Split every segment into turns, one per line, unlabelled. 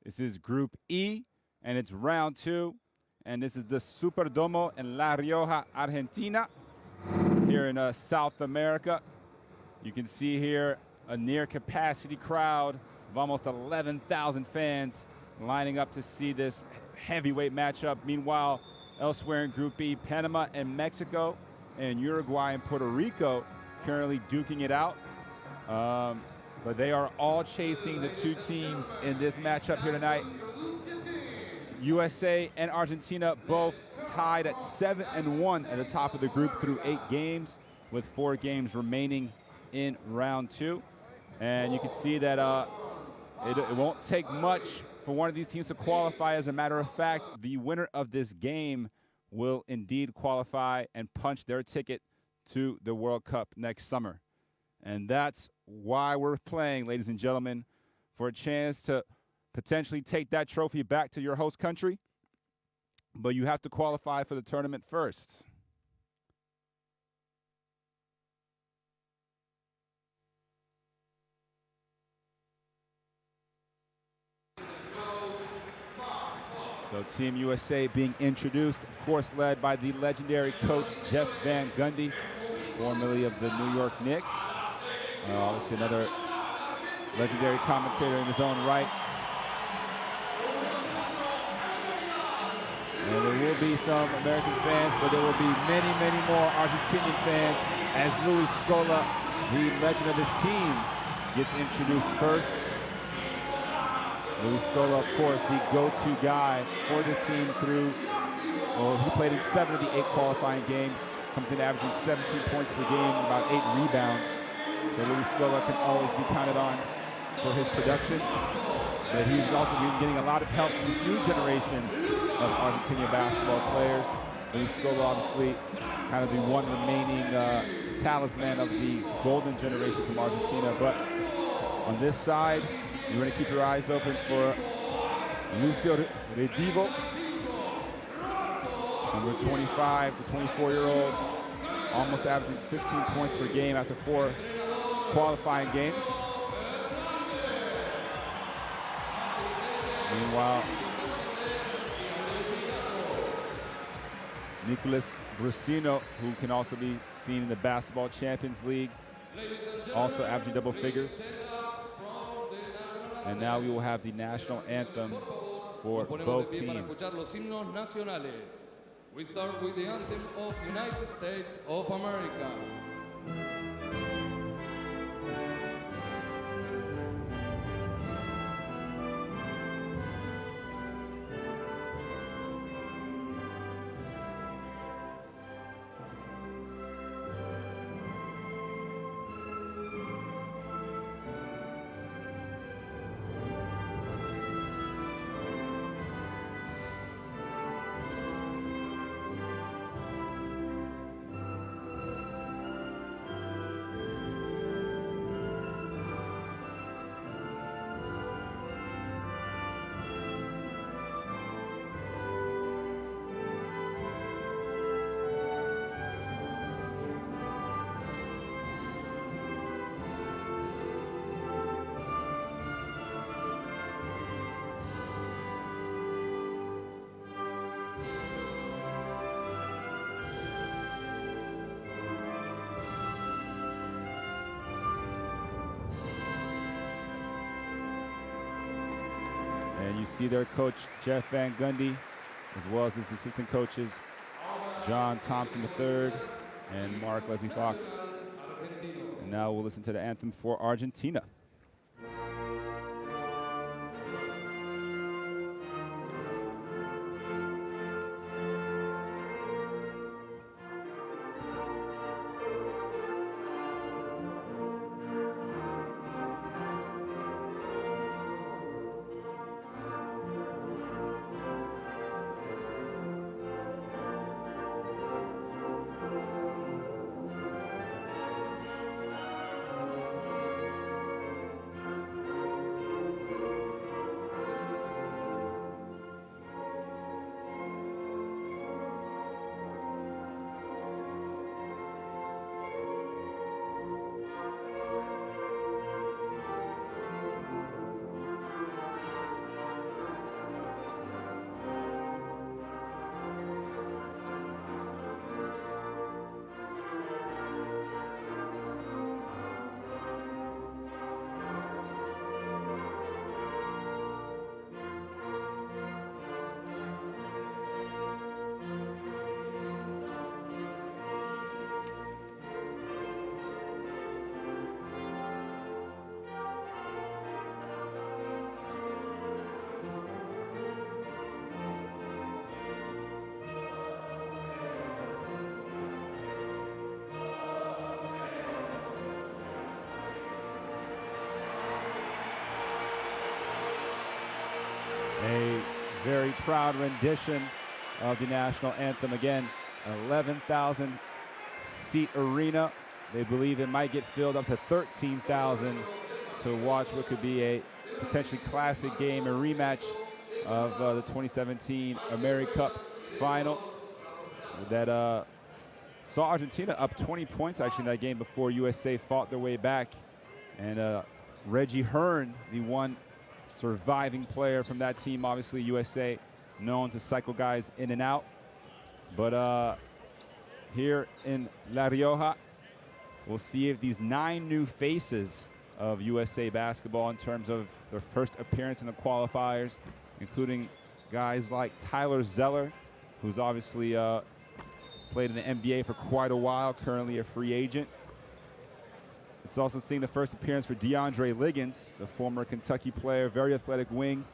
This is Group E, and it's round 2. And this is the Superdomo in La Rioja, Argentina, here in South America. You can see here a near-capacity crowd of almost 11,000 fans lining up to see this heavyweight matchup. Meanwhile, elsewhere in Group B, Panama and Mexico and Uruguay and Puerto Rico currently duking it out. But they are all chasing the two teams in this matchup here tonight. USA and Argentina both tied at 7-1 at the top of the group through 8 games, with 4 games remaining in round 2. And you can see that it won't take much for one of these teams to qualify. As a matter of fact, the winner of this game will indeed qualify and punch their ticket to the World Cup next summer. And that's why we're playing, ladies and gentlemen, for a chance to potentially take that trophy back to your host country. But you have to qualify for the tournament first. So Team USA being introduced, of course, led by the legendary coach Jeff Van Gundy, formerly of the New York Knicks. Obviously another legendary commentator in his own right. And there will be some American fans, but there will be many, many more Argentinian fans as Luis Scola, the legend of this team, gets introduced first. Luis Scola, of course, the go-to guy for this team through, he played in 7 of the 8 qualifying games, comes in averaging 17 points per game, about 8 rebounds. So Luis Scola can always be counted on for his production. But he's also been getting a lot of help from this new generation of Argentinian basketball players. Luis Scola, obviously, kind of the one remaining talisman of the golden generation from Argentina. But on this side, you're going to keep your eyes open for Lucio Redivo, number 25, the 24-year-old, almost averaging 15 points per game after 4 qualifying games. Meanwhile, Nicolas Brusino, who can also be seen in the Basketball Champions League, also averaging double figures. And now we will have the national anthem for both teams.
We start with the anthem of United States of America.
And you see their coach, Jeff Van Gundy, as well as his assistant coaches, John Thompson III and Mark Leslie Fox. And now we'll listen to the anthem for Argentina. very proud rendition of the national anthem. Again, 11,000 seat arena. They believe it might get filled up to 13,000 to watch what could be a potentially classic game, a rematch of the 2017 America Cup final that saw Argentina up 20 points actually in that game before USA fought their way back. And Reggie Hearn, the one surviving player from that team, obviously USA known to cycle guys in and out. But here in La Rioja, we'll see if these 9 new faces of USA basketball in terms of their first appearance in the qualifiers, including guys like Tyler Zeller, who's obviously played in the NBA for quite a while, currently a free agent. It's also seeing the first appearance for DeAndre Liggins, the former Kentucky player, very athletic wing,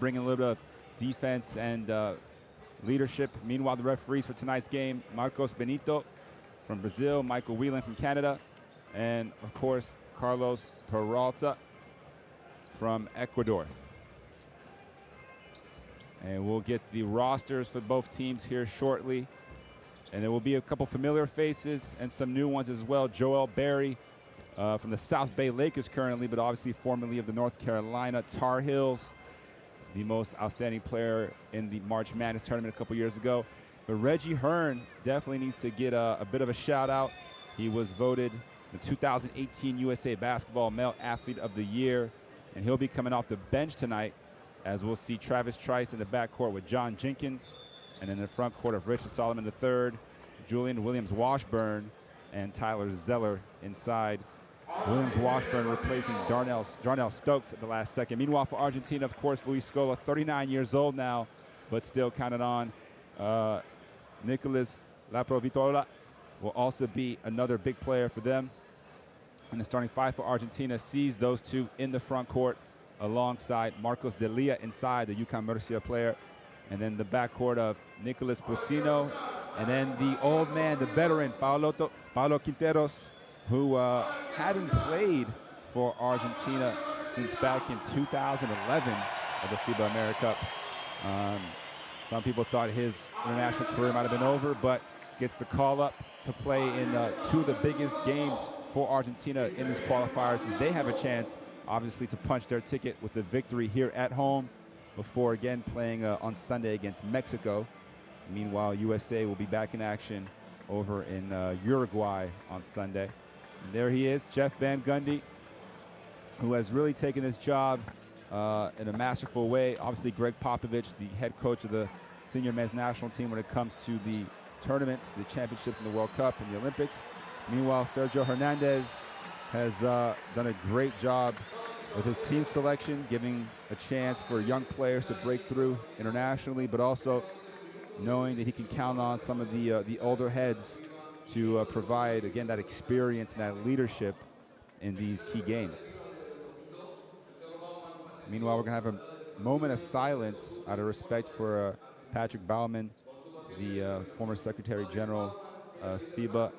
bringing a little bit of defense and leadership. Meanwhile, the referees for tonight's game, Marcos Benito from Brazil, Michael Whelan from Canada, and of course, Carlos Peralta from Ecuador. And we'll get the rosters for both teams here shortly. And there will be a couple familiar faces and some new ones as well. Joel Berry from the South Bay Lakers currently, but obviously formerly of the North Carolina Tar Heels, the most outstanding player in the March Madness tournament a couple years ago. But Reggie Hearn definitely needs to get a bit of a shout out. He was voted the 2018 USA Basketball Male Athlete of the Year, and he'll be coming off the bench tonight, as we'll see Travis Trice in the backcourt with John Jenkins, and in the front court of Richard Solomon III, Julian Williams-Washburn, and Tyler Zeller inside. Williams-Washburn replacing Darnell Stokes at the last second. Meanwhile, for Argentina, of course, Luis Scola, 39 years old now, but still counted on. Nicolas Laprovitola will also be another big player for them. And the starting 5 for Argentina sees those two in the front court alongside Marcos Delia inside, the UConn Murcia player. And then the backcourt of Nicolas Brusino, and then the old man, the veteran, Paolo Quinteros, who hadn't played for Argentina since back in 2011 at the FIBA America Cup. Some people thought his international career might have been over, but gets the call up to play in 2 of the biggest games for Argentina in these qualifiers, as they have a chance, obviously, to punch their ticket with a victory here at home before again playing on Sunday against Mexico. Meanwhile, USA will be back in action over in Uruguay on Sunday. And there he is, Jeff Van Gundy, who has really taken his job in a masterful way. Obviously, Greg Popovich, the head coach of the senior men's national team when it comes to the tournaments, the championships in the World Cup and the Olympics. Meanwhile, Sergio Hernandez has done a great job with his team selection, giving a chance for young players to break through internationally, but also knowing that he can count on some of the older heads to provide, again, that experience and that leadership in these key games. Meanwhile, we're going to have a moment of silence out of respect for Patrick Baumann, the former Secretary General of FIBA,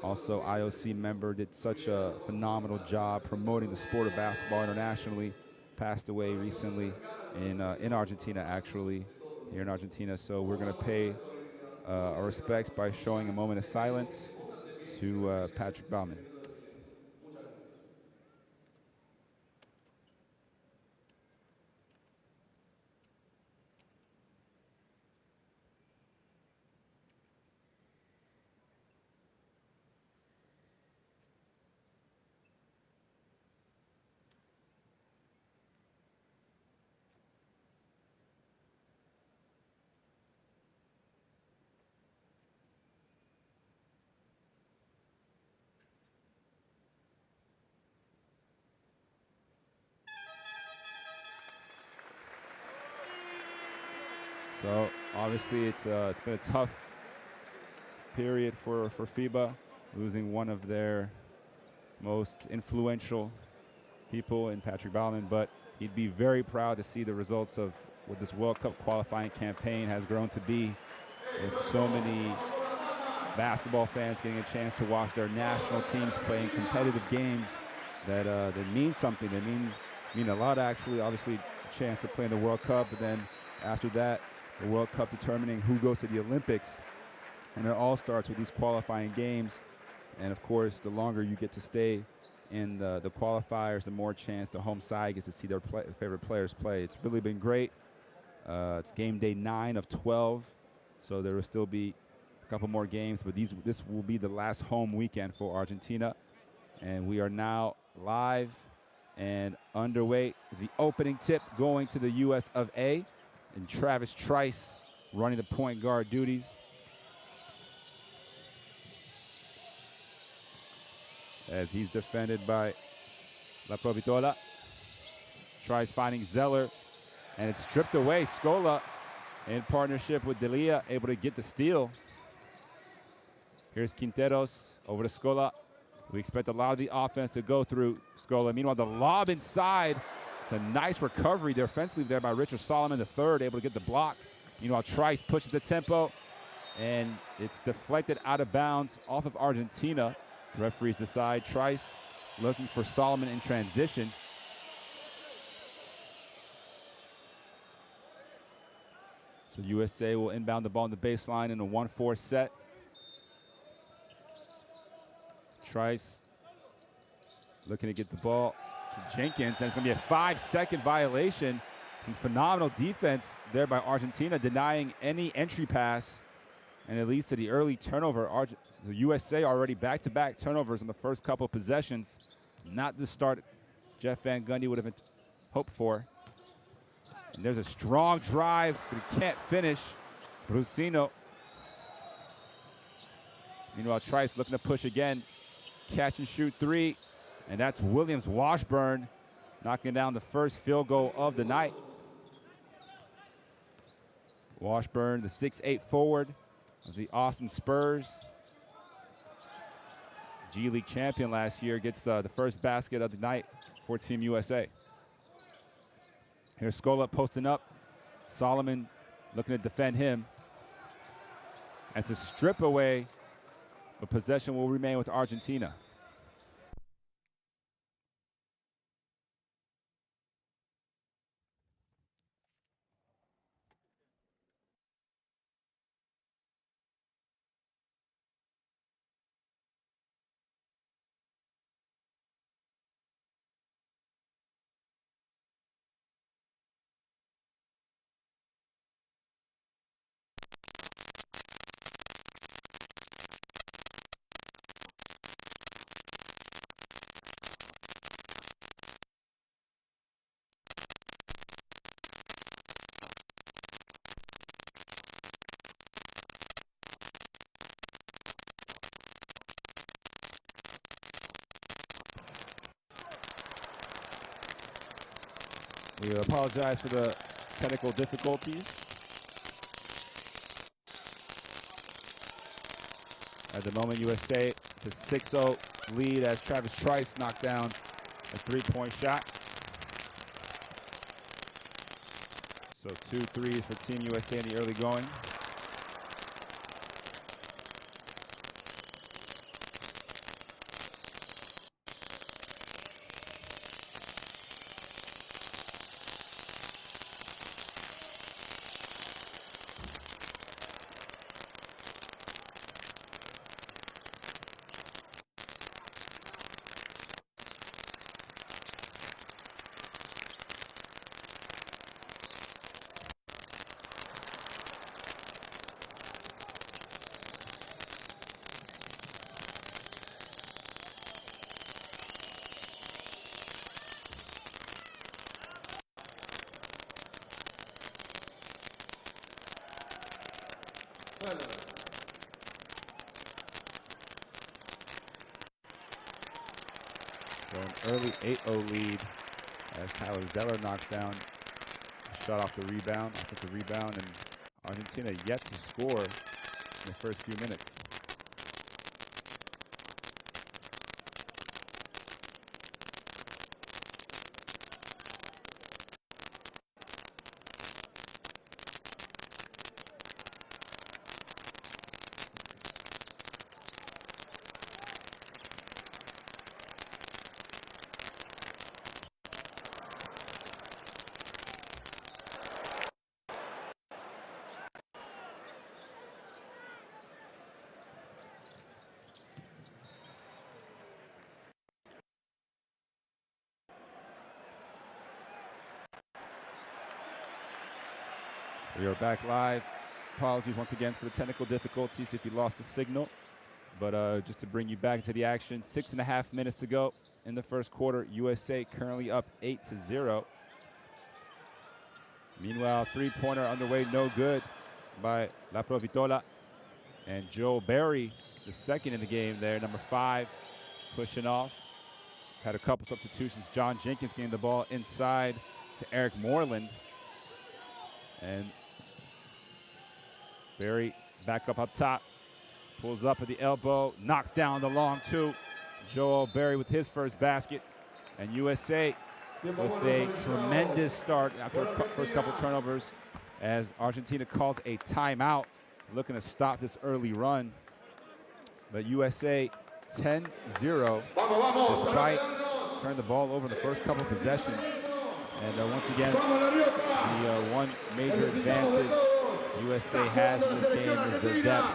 also IOC member, did such a phenomenal job promoting the sport of basketball internationally. Passed away recently in Argentina, actually, here in Argentina. So we're going to pay our respects by showing a moment of silence to Patrick Baumann. So obviously it's been a tough period for FIBA, losing one of their most influential people in Patrick Baumann, but he'd be very proud to see the results of what this World Cup qualifying campaign has grown to be, with so many basketball fans getting a chance to watch their national teams playing competitive games that mean something. They mean a lot, actually. Obviously, a chance to play in the World Cup, but then After that, the World Cup determining who goes to the Olympics. And it all starts with these qualifying games. And of course, the longer you get to stay in the qualifiers, the more chance the home side gets to see their favorite players play. It's really been great. It's game day 9 of 12, so there will still be a couple more games, but this will be the last home weekend for Argentina. And we are now live and underway. The opening tip going to the US of A, and Travis Trice running the point guard duties. As he's defended by La Provitola. Trice finding Zeller, and it's stripped away. Scola, in partnership with Delia, able to get the steal. Here's Quinteros over to Scola. We expect a lot of the offense to go through Scola. Meanwhile, the lob inside. It's a nice recovery defensively there by Richard Solomon III, able to get the block. Meanwhile, Trice pushes the tempo, and it's deflected out of bounds off of Argentina. The referees decide. Trice looking for Solomon in transition. So USA will inbound the ball in the baseline in a 1-4 set. Trice looking to get the ball to Jenkins, and it's going to be a 5-second violation. Some phenomenal defense there by Argentina, denying any entry pass, and it leads to the early turnover. The USA already back-to-back turnovers in the first couple of possessions. Not the start Jeff Van Gundy would have hoped for. And there's a strong drive, but he can't finish. Brusino. Meanwhile, Trice looking to push again. Catch and shoot 3. And that's Williams Washburn knocking down the first field goal of the night. Washburn, the 6'8" forward of the Austin Spurs. G League champion last year, gets the first basket of the night for Team USA. Here's Scola posting up. Solomon looking to defend him. And to strip away, but possession will remain with Argentina. We apologize for the technical difficulties. At the moment, USA to 6-0 lead as Travis Trice knocked down a 3-point shot. So 2 threes for Team USA in the early going. So an early 8-0 lead as Tyler Zeller knocks down a shot off the rebound, offensive rebound, and Argentina yet to score in the first few minutes. We are back live. Apologies once again for the technical difficulties if you lost the signal. But just to bring you back to the action, 6.5 minutes to go in the first quarter. USA currently up 8-0. Meanwhile, three-pointer underway, no good by La Provitola. And Joe Barry, the second in the game there, number 5, pushing off. Had a couple substitutions. John Jenkins getting the ball inside to Eric Moreland. And Barry back up top. Pulls up at the elbow, knocks down the long two. Joel Barry with his first basket. And USA with a tremendous start after the first couple turnovers as Argentina calls a timeout, looking to stop this early run. But USA 10-0 despite turning the ball over in the first couple possessions. And once again, the one major advantage USA has in this game is their depth.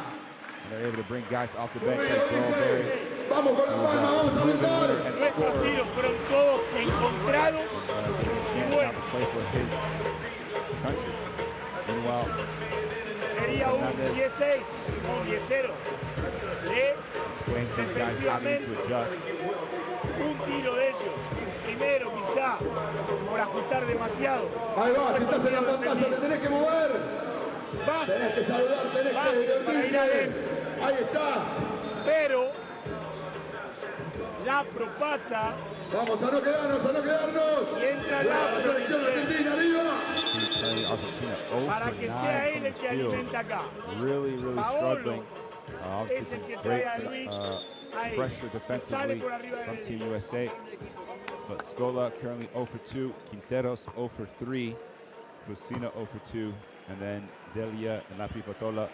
And they're able to bring guys off the bench like Joel Barry, who's a proven winner and scorer. Getting a chance now to play for his country. Meanwhile, Hernandez explains to these guys how they need to adjust.
Un tiro de ellos. Primero, quizá, por ajustar demasiado.
Ahí va, si estás en la pantalla, te tenés que mover.
Va.
Tenés que saludar, tenés que divertirte. Ahí estás.
Pero Lapro pasa.
Vamos a no quedarnos, a no quedarnos.
Y entra
La
Lapro.
selección argentina, arriba.
Para que sea él el que alimenta acá.
Really struggling. Obviously
Es el
some
que
great
trae a Luis ahí.
pressure defensively
Sale por arriba
from
de
Team USA. But Scola currently 0 for 2, Quinteros 0 for 3, Lucina 0 for 2, and then Delia and La Pivatola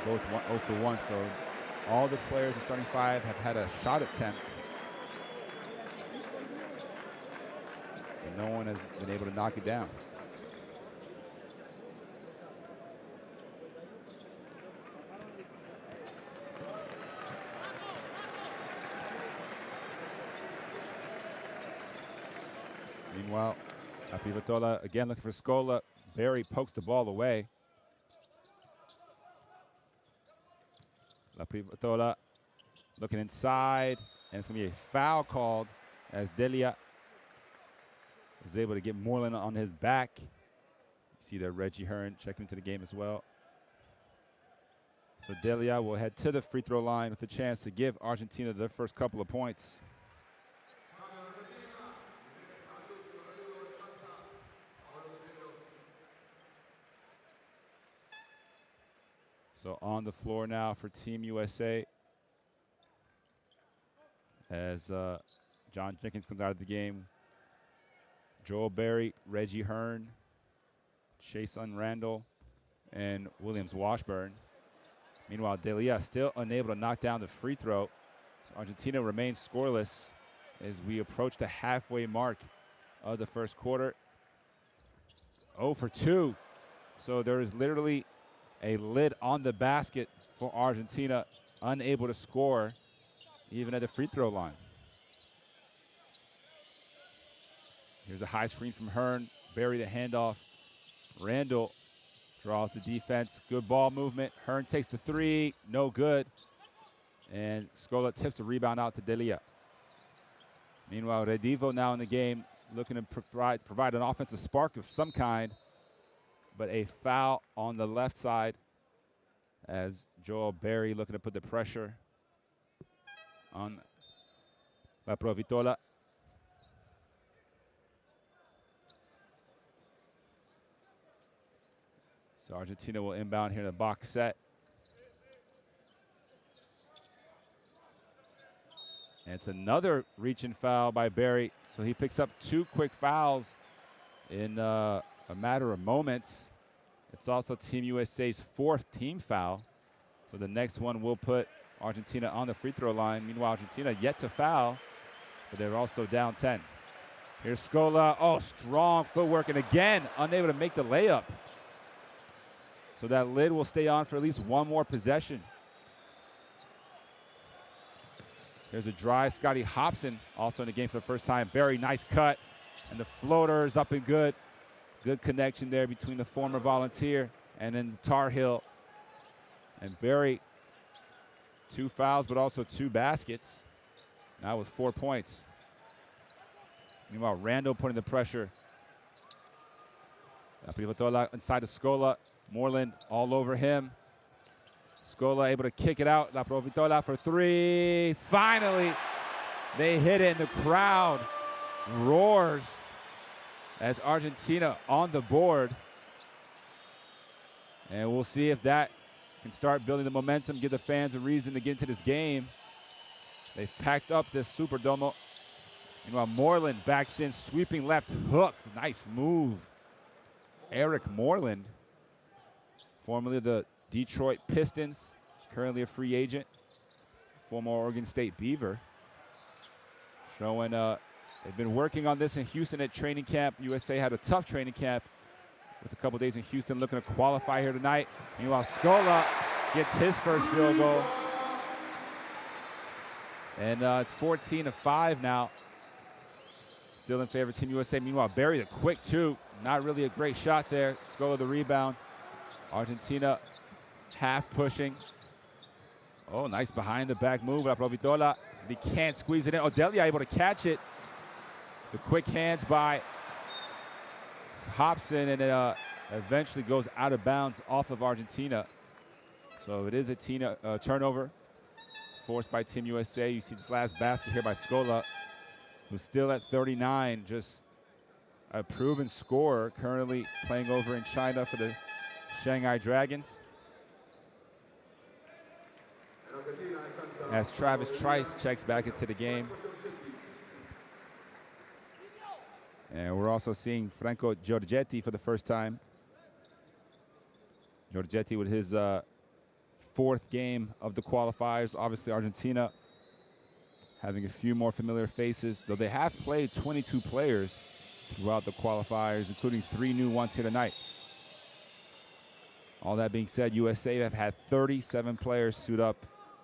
both 0 for 1. So all the players in starting 5 have had a shot attempt. And no one has been able to knock it down. Meanwhile, La Pivatola again looking for Scola. Barry pokes the ball away. La Pivatola looking inside, and it's going to be a foul called as Delia was able to get Moreland on his back. You see there Reggie Hearn checking into the game as well. So Delia will head to the free throw line with a chance to give Argentina their first couple of points. So on the floor now for Team USA as John Jenkins comes out of the game. Joel Barry, Reggie Hearn, Chason Randall, and Williams Washburn. Meanwhile, Delia still unable to knock down the free throw. So Argentina remains scoreless as we approach the halfway mark of the first quarter. 0 for 2. So there is literally a lid on the basket for Argentina, unable to score even at the free throw line. Here's a high screen from Hearn. Barry the handoff. Randall draws the defense. Good ball movement. Hearn takes the three. No good. And Scola tips the rebound out to Delia. Meanwhile, Redivo now in the game, looking to provide an offensive spark of some kind. But a foul on the left side as Joel Barry looking to put the pressure on La Provitola. So Argentina will inbound here in the box set. And it's another reach-in foul by Barry. So he picks up 2 quick fouls in a matter of moments. It's also Team USA's 4th team foul. So the next one will put Argentina on the free throw line. Meanwhile, Argentina yet to foul, but they're also down 10. Here's Scola. Oh, strong footwork, and again, unable to make the layup. So that lid will stay on for at least one more possession. There's a drive. Scotty Hobson also in the game for the first time. Barry, nice cut. And the floater is up and good. Good connection there between the former Volunteer and then the Tar Heel. And Barry, 2 fouls, but also 2 baskets. Now with 4 points. Meanwhile, Randall putting the pressure. Inside of Scola. Moreland all over him. Scola able to kick it out. La Provitola for 3. Finally, they hit it, and the crowd roars as Argentina on the board. And we'll see if that can start building the momentum, give the fans a reason to get into this game. They've packed up this Superdomo. Meanwhile, Moreland backs in, sweeping left hook. Nice move. Eric Moreland, formerly of the Detroit Pistons, currently a free agent, former Oregon State Beaver. Showing they've been working on this in Houston at training camp. USA had a tough training camp with a couple days in Houston, looking to qualify here tonight. Meanwhile, Scola gets his first field goal. And it's 14-5 now. Still in favor of Team USA. Meanwhile, Barry the quick 2. Not really a great shot there. Scola the rebound. Argentina half pushing. Oh, nice behind the back move. La Provitola. He can't squeeze it in. Odelia able to catch it. The quick hands by Hobson, and it eventually goes out of bounds off of Argentina. So it is a turnover forced by Team USA. You see this last basket here by Scola, who's still at 39, just a proven scorer, currently playing over in China for the Shanghai Dragons. As Travis Trice checks back into the game. And we're also seeing Franco Giorgetti for the first time. Giorgetti with his 4th game of the qualifiers. Obviously, Argentina having a few more familiar faces, though they have played 22 players throughout the qualifiers, including 3 new ones here tonight. All that being said, USA have had 37 players suit up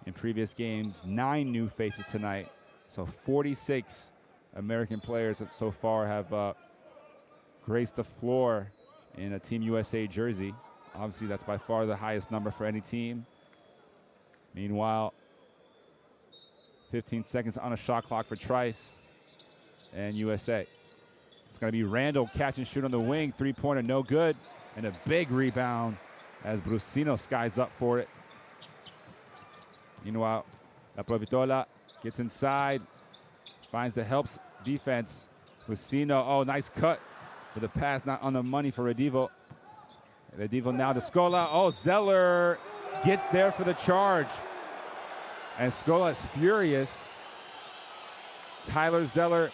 in previous games, 9 new faces tonight. So 46 American players so far have graced the floor in a Team USA jersey. Obviously, that's by far the highest number for any team. Meanwhile, 15 seconds on a shot clock for Trice and USA. It's going to be Randall catch and shoot on the wing. 3-pointer, no good. And a big rebound as Brusino skies up for it. Meanwhile, La Provitola gets inside, finds the helps defense. Brusino, oh, nice cut. But the pass not on the money for Redivo. Redivo now to Scola. Oh, Zeller gets there for the charge. And Scola is furious. Tyler Zeller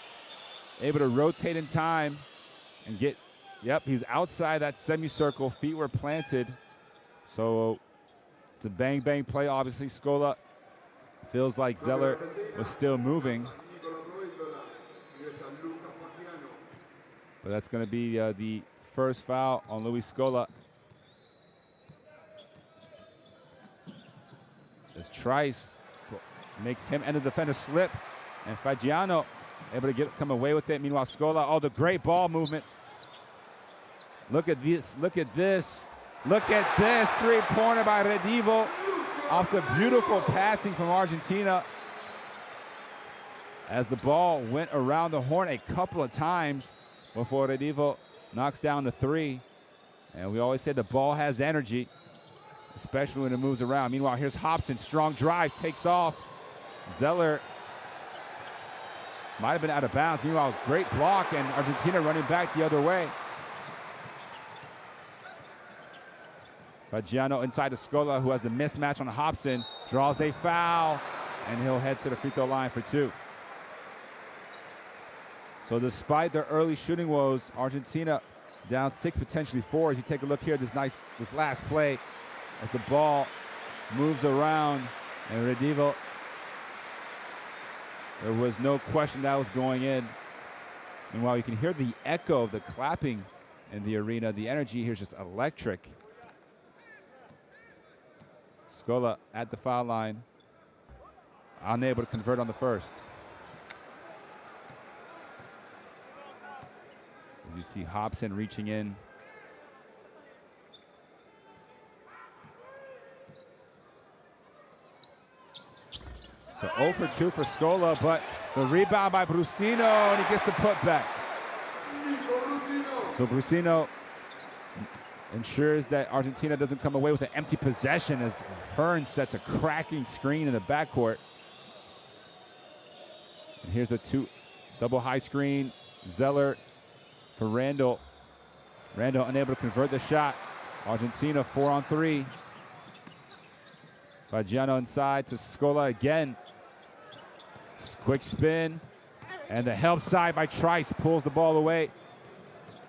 able to rotate in time and get, yep, he's outside that semicircle. Feet were planted. So it's a bang-bang play. Obviously, Scola feels like Zeller was still moving. But that's going to be the first foul on Luis Scola. As Trice makes him and the defender slip. And Fagiano able to come away with it. Meanwhile, Scola, oh, the great ball movement. Look at this, look at this. Look at this, 3-pointer by Redivo off the beautiful passing from Argentina. As the ball went around the horn a couple of times before Redivo knocks down the 3. And we always say the ball has energy, especially when it moves around. Meanwhile, here's Hobson, strong drive, takes off. Zeller might have been out of bounds. Meanwhile, great block, and Argentina running back the other way. Fagiano inside to Scola, who has the mismatch on Hobson, draws a foul, and he'll head to the free throw line for 2. So despite their early shooting woes, Argentina down 6, potentially 4. As you take a look here, this last play, as the ball moves around, and Redivo, there was no question that was going in. Meanwhile, you can hear the echo of the clapping in the arena. The energy here is just electric. Scola at the foul line, unable to convert on the first. As you see Hobson reaching in. So 0 for 2 for Scola, but the rebound by Brusino, and he gets the putback. So Brusino ensures that Argentina doesn't come away with an empty possession as Hearn sets a cracking screen in the backcourt. And here's a double high screen. Zeller for Randall. Randall unable to convert the shot. Argentina 4 on 3. Fagiano inside to Scola again. Quick spin. And the help side by Trice pulls the ball away.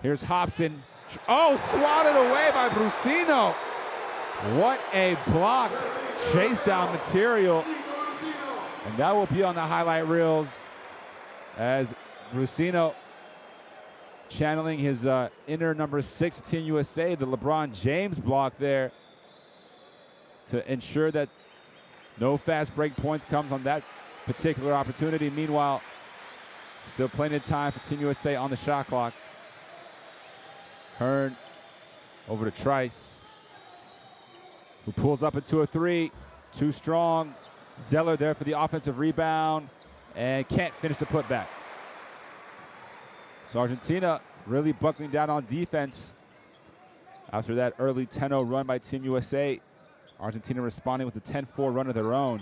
Here's Hobson. Oh, swatted away by Brusino. What a block. Chase down material. And that will be on the highlight reels as Brusino channeling his inner number 6 Team USA, the LeBron James block there to ensure that no fast break points comes on that particular opportunity. Meanwhile, still plenty of time for Team USA on the shot clock. Hearn over to Trice, who pulls up into a 3. Too strong. Zeller there for the offensive rebound and can't finish the putback. So Argentina really buckling down on defense after that early 10-0 run by Team USA. Argentina responding with a 10-4 run of their own.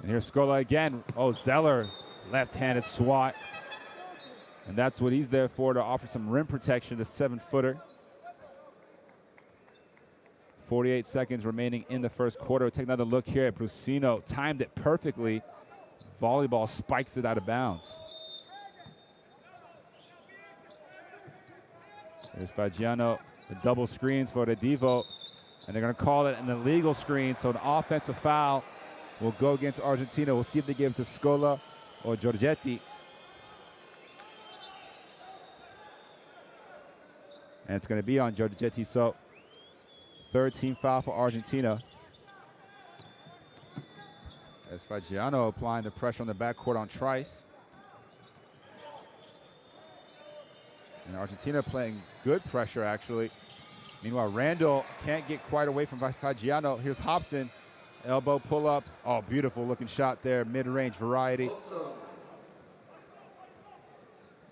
And here's Scola again. Oh, Zeller, left-handed swat. And that's what he's there for, to offer some rim protection, the 7-footer. 48 seconds remaining in the first quarter. We'll take another look here at Brusino. Timed it perfectly. Volleyball spikes it out of bounds. There's Fagiano, the double screens for Redivo. And they're going to call it an illegal screen, so an offensive foul will go against Argentina. We'll see if they give it to Scola or Giorgetti. And it's going to be on Giorgetti, so third team foul for Argentina. As Fagiano applying the pressure on the backcourt on Trice. And Argentina playing good pressure, actually. Meanwhile, Randall can't get quite away from Fagiano. Here's Hobson, elbow pull-up. Oh, beautiful looking shot there, mid-range variety.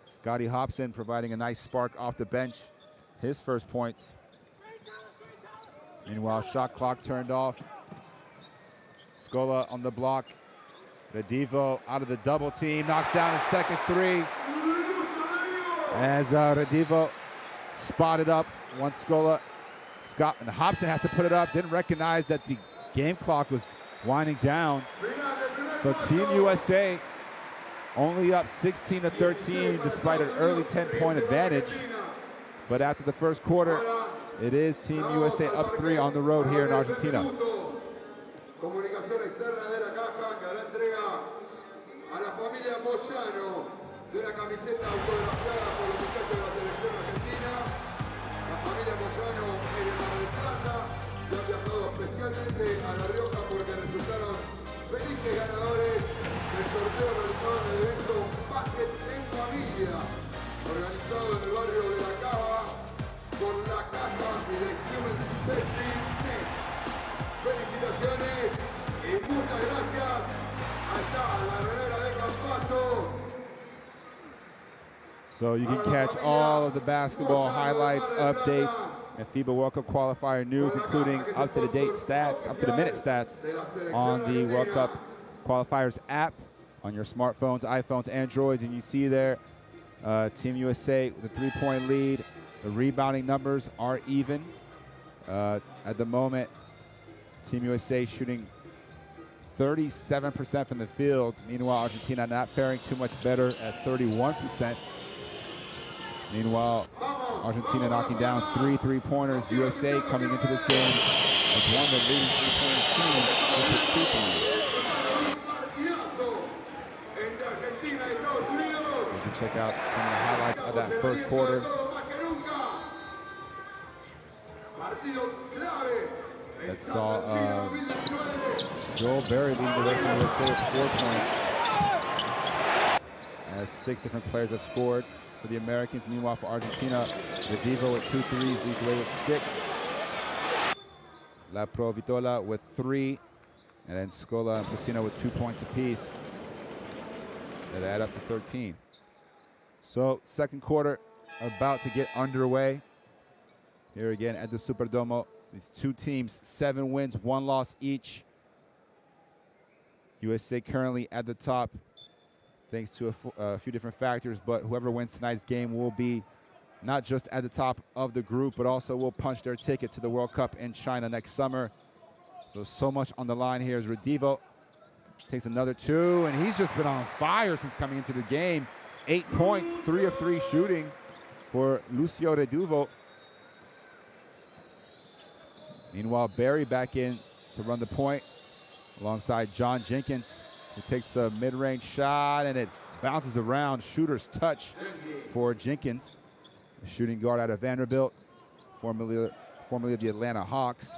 Scotty Hobson providing a nice spark off the bench. His first points. Meanwhile, shot clock turned off. Scola on the block. Redivo out of the double team, knocks down his second 3. As Redivo spotted up once Scola. And Hobson has to put it up. Didn't recognize that the game clock was winding down. So Team USA only up 16-13 despite an early 10-point advantage. But after the first quarter, it is Team USA up 3 on the road here in Argentina.
De una camiseta autografiada por los muchachos de la selección argentina. La familia Moyano es de Mar del Plata y ha viajado especialmente a La Rioja porque resultaron felices ganadores del sorteo realizado en el evento Basket en Familia, organizado en el barrio de La Cava por la Caja y de Human Safety Net. Felicitaciones y muchas gracias. Allá la remera de Campazo.
So you can catch all of the basketball highlights, updates, and FIBA World Cup qualifier news, including up-to-the-minute stats on the World Cup qualifiers app on your smartphones, iPhones, Androids. And you see there Team USA with a 3-point lead. The rebounding numbers are even. At the moment, Team USA shooting 37% from the field. Meanwhile, Argentina not faring too much better at 31%. Meanwhile, Argentina knocking down 3 3-pointers. USA coming into this game as one of the leading 3-pointer teams, just with 2 threes. You can check out some of the highlights of that first quarter. That saw Joel Berry leading the way for USA with 4 points. as 6 different players have scored for the Americans. Meanwhile, for Argentina, Redivo with 2 threes leads the way with 6. La Provitola with 3. And then Scola and Brusino with 2 points apiece. That add up to 13. So, second quarter about to get underway. Here again at the Superdomo. These 2 teams, 7 wins, 1 loss each. USA currently at the top thanks to a few different factors, but whoever wins tonight's game will be not just at the top of the group, but also will punch their ticket to the World Cup in China next summer. So much on the line here as Redivo takes another 2, and he's just been on fire since coming into the game. 8 points, 3 of 3 shooting for Lucio Redivo. Meanwhile, Barry back in to run the point alongside John Jenkins, who takes a mid-range shot, and it bounces around. Shooter's touch for Jenkins, the shooting guard out of Vanderbilt, formerly of the Atlanta Hawks.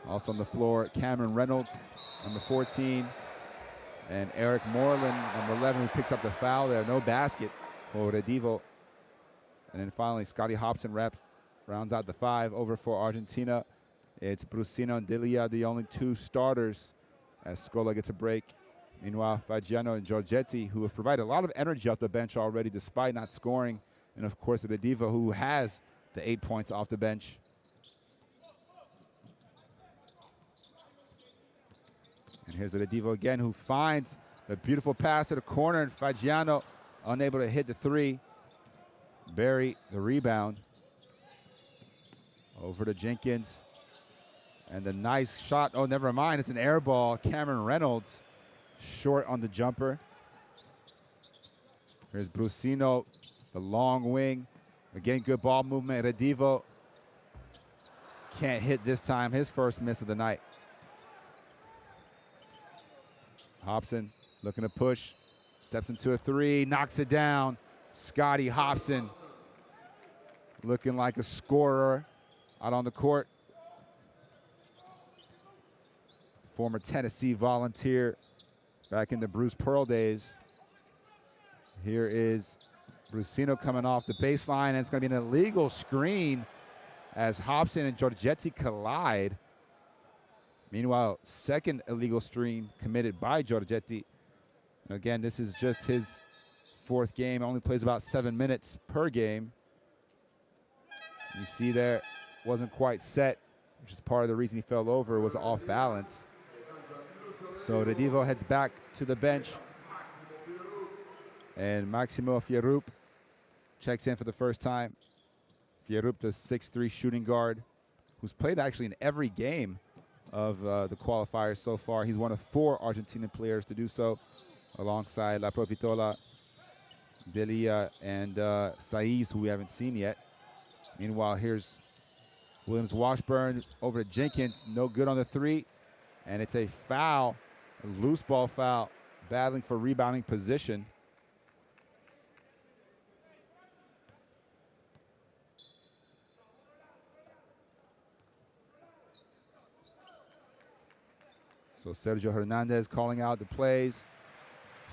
Also on the floor, Cameron Reynolds, number 14, and Eric Moreland, number 11, who picks up the foul there. No basket for Redivo. And then finally, Scotty Hobson rounds out the 5. Over for Argentina, it's Brusino and Delia, the only 2 starters, as Scola gets a break. Meanwhile, Fagiano and Giorgetti, who have provided a lot of energy off the bench already despite not scoring. And of course, Redivo, who has the 8 points off the bench. And here's Redivo again, who finds a beautiful pass to the corner, and Fagiano unable to hit the 3. Barry, the rebound. Over to Jenkins. And the nice shot. Oh, never mind. It's an air ball. Cameron Reynolds short on the jumper. Here's Brusino, the long wing. Again, good ball movement. Redivo can't hit this time. His first miss of the night. Hobson looking to push. Steps into a 3. Knocks it down. Scotty Hobson looking like a scorer out on the court. Former Tennessee Volunteer back in the Bruce Pearl days. Here is Brusino coming off the baseline, and it's going to be an illegal screen as Hobson and Giorgetti collide. Meanwhile, second illegal screen committed by Giorgetti. Again, this is just his 4th game. Only plays about 7 minutes per game. You see there, wasn't quite set, which is part of the reason he fell over, was off balance. So Redivo heads back to the bench. And Maximo Fierup checks in for the first time. Fierup, the 6'3" shooting guard, who's played actually in every game of the qualifiers so far. He's one of 4 Argentinian players to do so, alongside La Provitola, Delia, and Saiz, who we haven't seen yet. Meanwhile, here's Williams-Washburn over to Jenkins. No good on the 3. And it's a foul, a loose ball foul, battling for rebounding position. So Sergio Hernandez calling out the plays.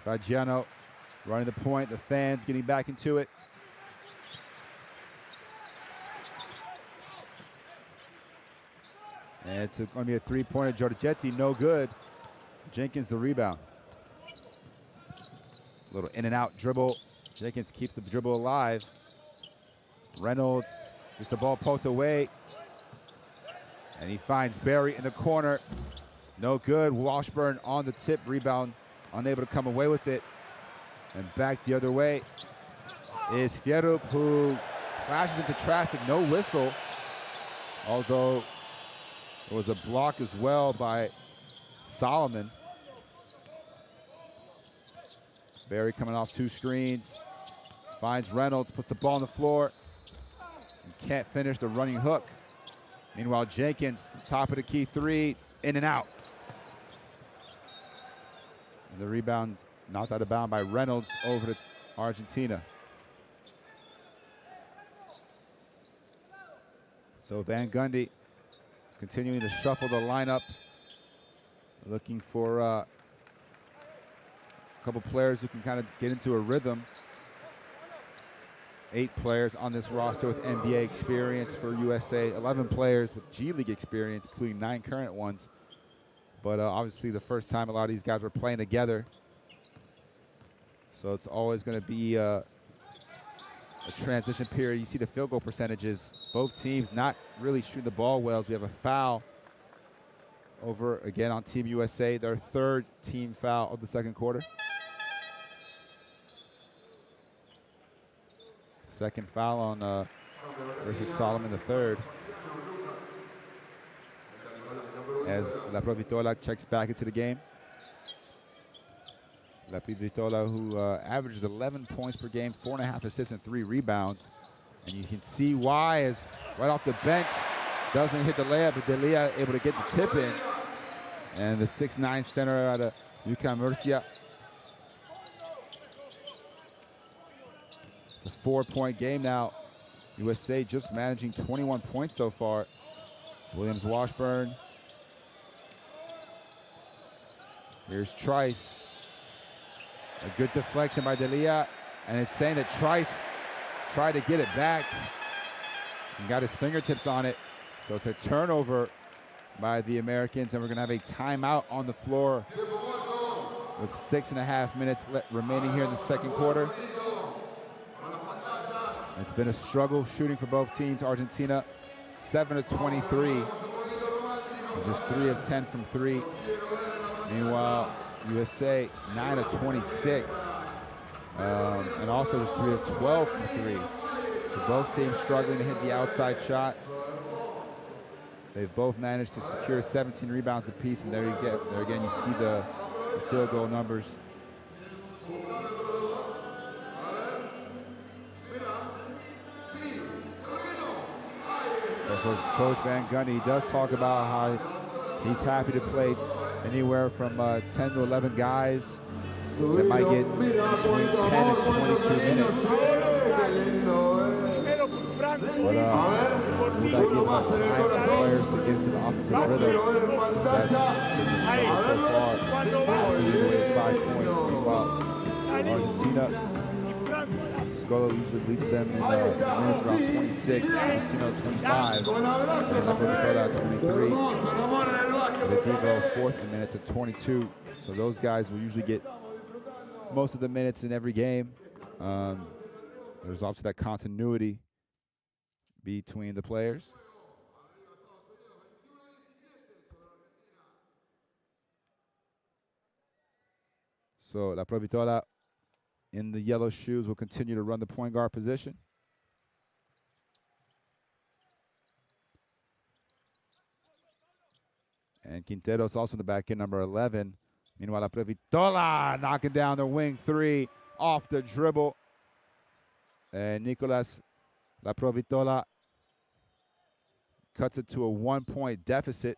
Fagiano running the point. The fans getting back into it. And it's going to be a 3-pointer. Giorgetti, no good. Jenkins, the rebound. A little in and out dribble. Jenkins keeps the dribble alive. Reynolds gets the ball poked away. And he finds Barry in the corner. No good. Washburn on the tip. Rebound, unable to come away with it. And back the other way is Fierup, who crashes into traffic. No whistle. Although there was a block as well by Solomon. Barry coming off 2 screens. Finds Reynolds, puts the ball on the floor. And can't finish the running hook. Meanwhile, Jenkins, top of the key 3, in and out. And the rebound's knocked out of bounds by Reynolds over to Argentina. So Van Gundy continuing to shuffle the lineup, looking for a couple players who can kind of get into a rhythm. 8 players on this roster with NBA experience for USA, 11 players with G League experience, including 9 current ones. But obviously the first time a lot of these guys were playing together. So it's always going to be a transition period. You see the field goal percentages. Both teams not really shooting the ball well. As we have a foul over, again, on Team USA, their 3rd team foul of the second quarter. Second foul on Richard Solomon, the 3rd. As La Provitola checks back into the game. La Provitola, who averages 11 points per game, 4.5 assists and 3 rebounds. And you can see why, as right off the bench, doesn't hit the layup, but Delia able to get the tip in. And the 6'9" center out of UCAM Murcia. It's a 4-point game now. USA just managing 21 points so far. Williams Washburn. Here's Trice. A good deflection by Delia. And it's saying that Trice tried to get it back and got his fingertips on it. So it's a turnover by the Americans, and we're gonna have a timeout on the floor with 6.5 minutes remaining here in the second quarter. It's been a struggle shooting for both teams. Argentina 7 of 23, just 3 of 10 from 3. Meanwhile, USA 9 of 26, and also just 3 of 12 from 3. So both teams struggling to hit the outside shot. They've both managed to secure 17 rebounds apiece, and there you get, there again you see the field goal numbers. But for Coach Van Gundy, he does talk about how he's happy to play anywhere from 10 to 11 guys that might get between 10 and 22 minutes. But will that give enough time for players to get into the offensive rhythm? That's been the struggle so far. Absolutely 5 points. Meanwhile, Argentina, Scola usually leads them in minutes around 26, Messina 25, and La Provitola 23. Redivo 4th in minutes at 22. So those guys will usually get most of the minutes in every game. There's also that continuity between the players. So La Provitola in the yellow shoes will continue to run the point guard position. And Quintero's also in the back end, number 11. Meanwhile, La Provitola knocking down the wing 3 off the dribble. And Nicolas La Provitola cuts it to a 1-point deficit.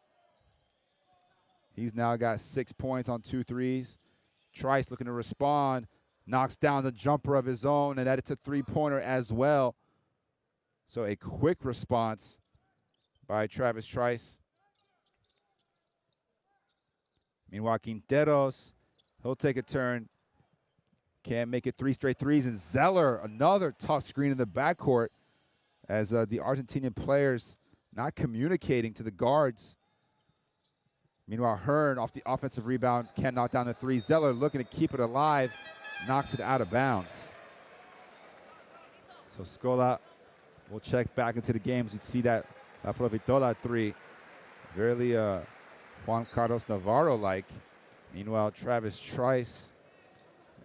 He's now got 6 points on 2 threes. Trice looking to respond, knocks down the jumper of his own, and that's a 3-pointer as well. So a quick response by Travis Trice. Meanwhile, Quinteros, he'll take a turn. Can't make it 3 straight threes. And Zeller, another tough screen in the backcourt as the Argentinian players not communicating to the guards. Meanwhile, Hearn off the offensive rebound can't knock down the 3. Zeller looking to keep it alive, knocks it out of bounds. So Scola will check back into the game as you see that La Provitola 3. Very Juan Carlos Navarro-like. Meanwhile, Travis Trice,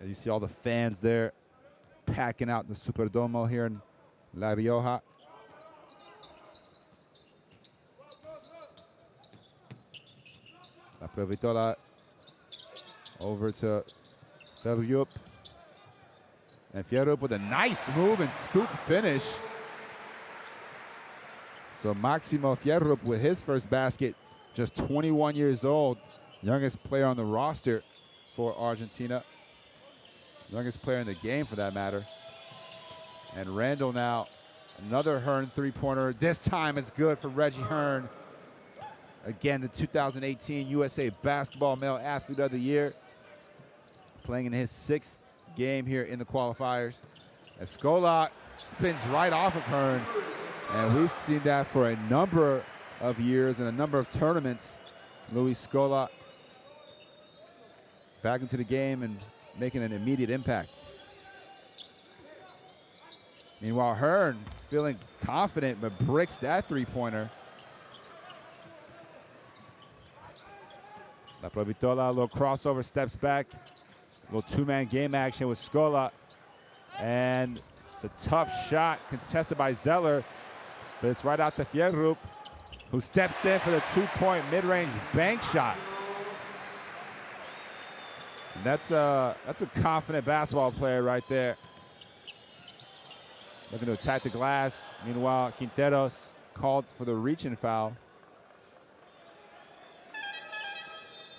as you see all the fans there packing out the Superdomo here in La Rioja. La Provitola over to Fierrup. And Fierrup with a nice move and scoop finish. So Maximo Fierrup with his first basket, just 21 years old, youngest player on the roster for Argentina. Youngest player in the game for that matter. And Randall now, another Hearn 3-pointer. This time it's good for Reggie Hearn. Again, the 2018 USA Basketball Male Athlete of the Year. playing in his 6th game here in the qualifiers. Scola spins right off of Hearn, and we've seen that for a number of years and a number of tournaments. Luis Scola back into the game and making an immediate impact. Meanwhile, Hearn feeling confident, but bricks that three-pointer. La Provitola, a little crossover, steps back. A little two-man game action with Scola. And the tough shot contested by Zeller, but it's right out to Fierrup, who steps in for the two-point mid-range bank shot. And that's a confident basketball player right there. Looking to attack the glass. Meanwhile, Quinteros called for the reach-in foul.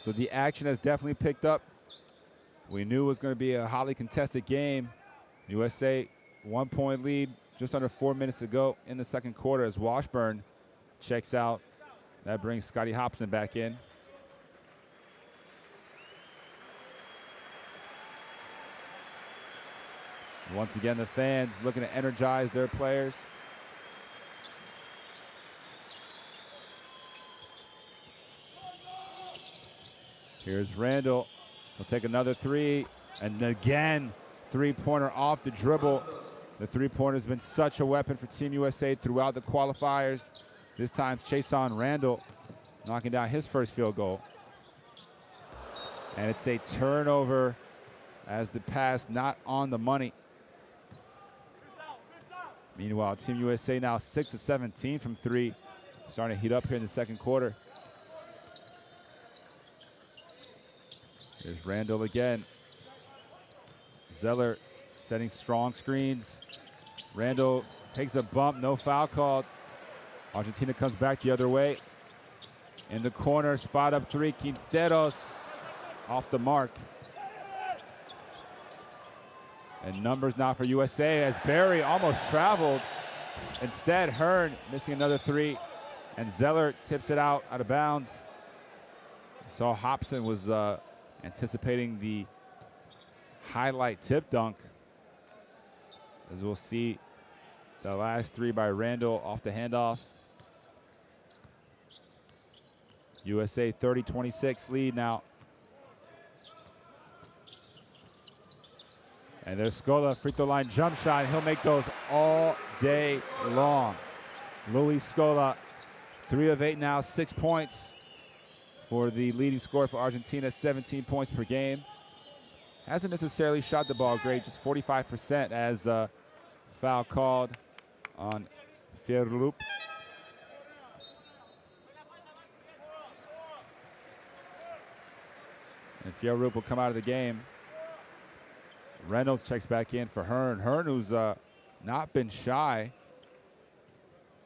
So the action has definitely picked up. We knew it was going to be a hotly contested game. USA 1-point lead, just under 4 minutes to go in the second quarter as Washburn checks out. That brings Scotty Hobson back in. Once again, the fans looking to energize their players. Here's Randall. He'll take another three. And again, three-pointer off the dribble. The three-pointer has been such a weapon for Team USA throughout the qualifiers. This time, Chason Randall knocking down his first field goal. And it's a turnover as the pass not on the money. Meanwhile, Team USA now 6 of 17 from three. Starting to heat up here in the second quarter. Here's Randall again. Zeller setting strong screens. Randall takes a bump, no foul called. Argentina comes back the other way. In the corner, spot up three. Quinteros off the mark. And numbers now for USA as Barry almost traveled. Instead, Hearn missing another three. And Zeller tips it out of bounds. Saw Hobson was anticipating the highlight tip dunk. As we'll see the last three by Randall off the handoff. USA 30-26 lead now. And there's Scola, free throw line jump shot. He'll make those all day long. Luis Scola, 3 of 8 now, 6 points for the leading scorer for Argentina, 17 points per game. Hasn't necessarily shot the ball great, just 45% as foul called on Fierrup. And Fierrup will come out of the game. Reynolds checks back in for Hearn. Hearn, who's not been shy,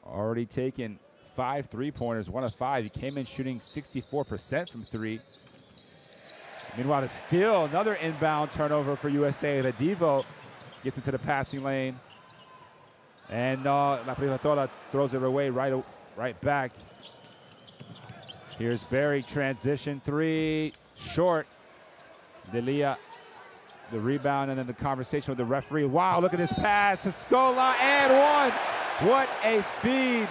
already taken 5 three-pointers, 1 of 5. He came in shooting 64% from three. Meanwhile, to steal, another inbound turnover for USA. Redivo gets into the passing lane. And La Privatola throws it away right back. Here's Barry, transition three, short. Delia, the rebound, and then the conversation with the referee. Wow, look at this pass to Scola, and one. What a feed.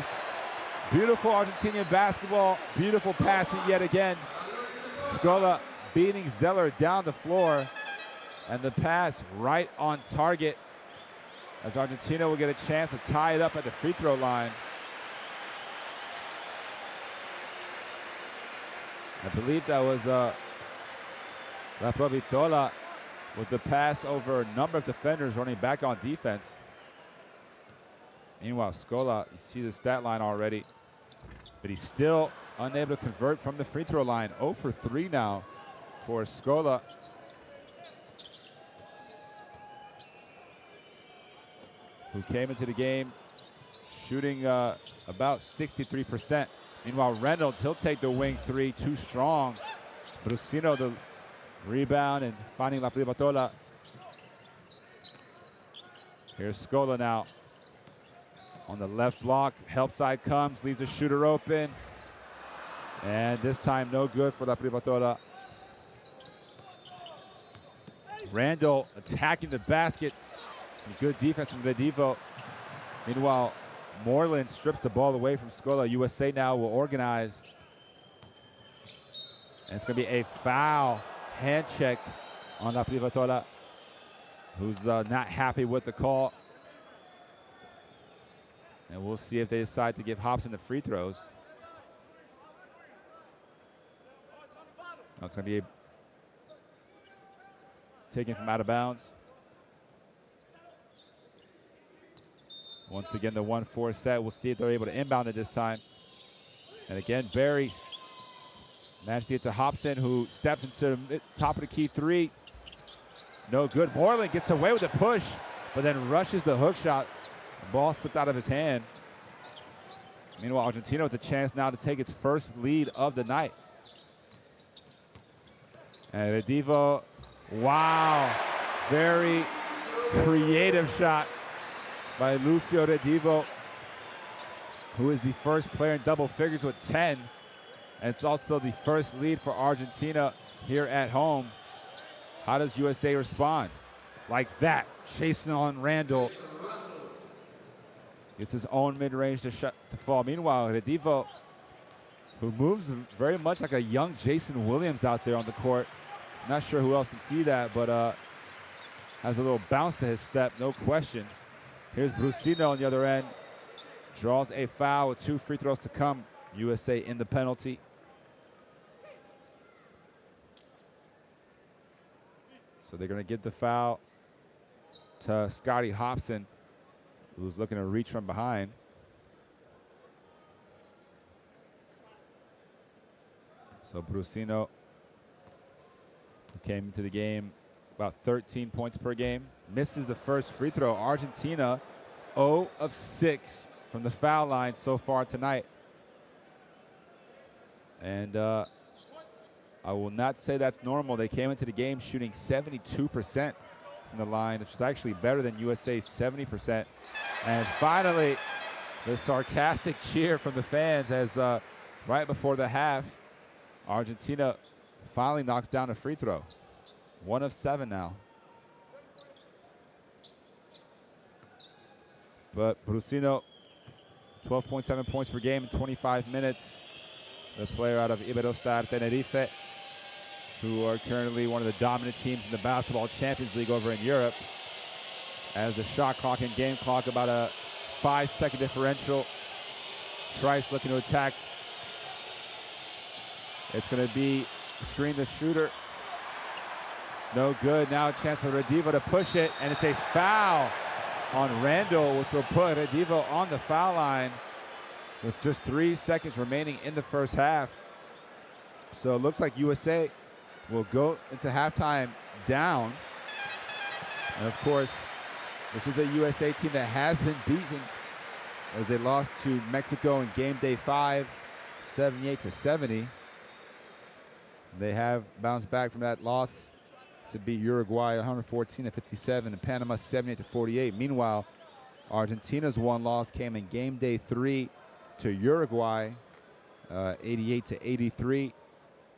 Beautiful Argentinian basketball, beautiful passing yet again. Scola beating Zeller down the floor, and the pass right on target as Argentina will get a chance to tie it up at the free throw line. I believe that was La Provitola with the pass over a number of defenders running back on defense. Meanwhile, Scola, you see the stat line already, but he's still unable to convert from the free throw line. 0 for 3 now for Scola. Who came into the game shooting about 63%. Meanwhile, Reynolds, he'll take the wing three, too strong. Brusino, the rebound, and finding La Privatola. Here's Scola now. On the left block, help side comes, leaves the shooter open. And this time, no good for La Privatola. Randall attacking the basket. Some good defense from Redivo. Meanwhile, Moreland strips the ball away from Scola. USA now will organize. And it's going to be a foul, hand check on La Privatola, who's not happy with the call. And we'll see if they decide to give Hobson the free throws. No, it's going to be taken from out of bounds. Once again, the 1-4 set. We'll see if they're able to inbound it this time. And again, Barry managed to get to Hobson, who steps into the top of the key three. No good. Moreland gets away with the push, but then rushes the hook shot. The ball slipped out of his hand. Meanwhile, Argentina with a chance now to take its first lead of the night. And Redivo, wow, very creative shot by Lucio Redivo, who is the first player in double figures with 10. And it's also the first lead for Argentina here at home. How does USA respond? Like that, chasing on Randall. Gets his own mid-range to fall. Meanwhile, Redivo, who moves very much like a young Jason Williams out there on the court. Not sure who else can see that, but has a little bounce to his step, no question. Here's Brusino on the other end. Draws a foul with 2 free throws to come. USA in the penalty. So they're going to give the foul to Scotty Hobson, who's looking to reach from behind. So Brusino, who came into the game about 13 points per game, misses the first free throw. Argentina 0 of 6 from the foul line so far tonight. And I will not say that's normal. They came into the game shooting 72% from the line, which is actually better than USA's 70%. And finally, the sarcastic cheer from the fans as right before the half, Argentina finally knocks down a free throw. 1 of 7 now. But Brusino, 12.7 points per game in 25 minutes. The player out of Iberostar Tenerife, who are currently one of the dominant teams in the Basketball Champions League over in Europe. As the shot clock and game clock about a 5-second differential. Trice looking to attack. It's going to be screen the shooter. No good. Now a chance for Redivo to push it, and it's a foul on Randall, which will put Redivo on the foul line with just 3 seconds remaining in the first half. So it looks like USA will go into halftime down. And of course, this is a USA team that has been beaten as they lost to Mexico in game day 5, 78-70. They have bounced back from that loss to beat Uruguay 114-57 and Panama 78-48. Meanwhile, Argentina's one loss came in game day 3 to Uruguay, 88-83.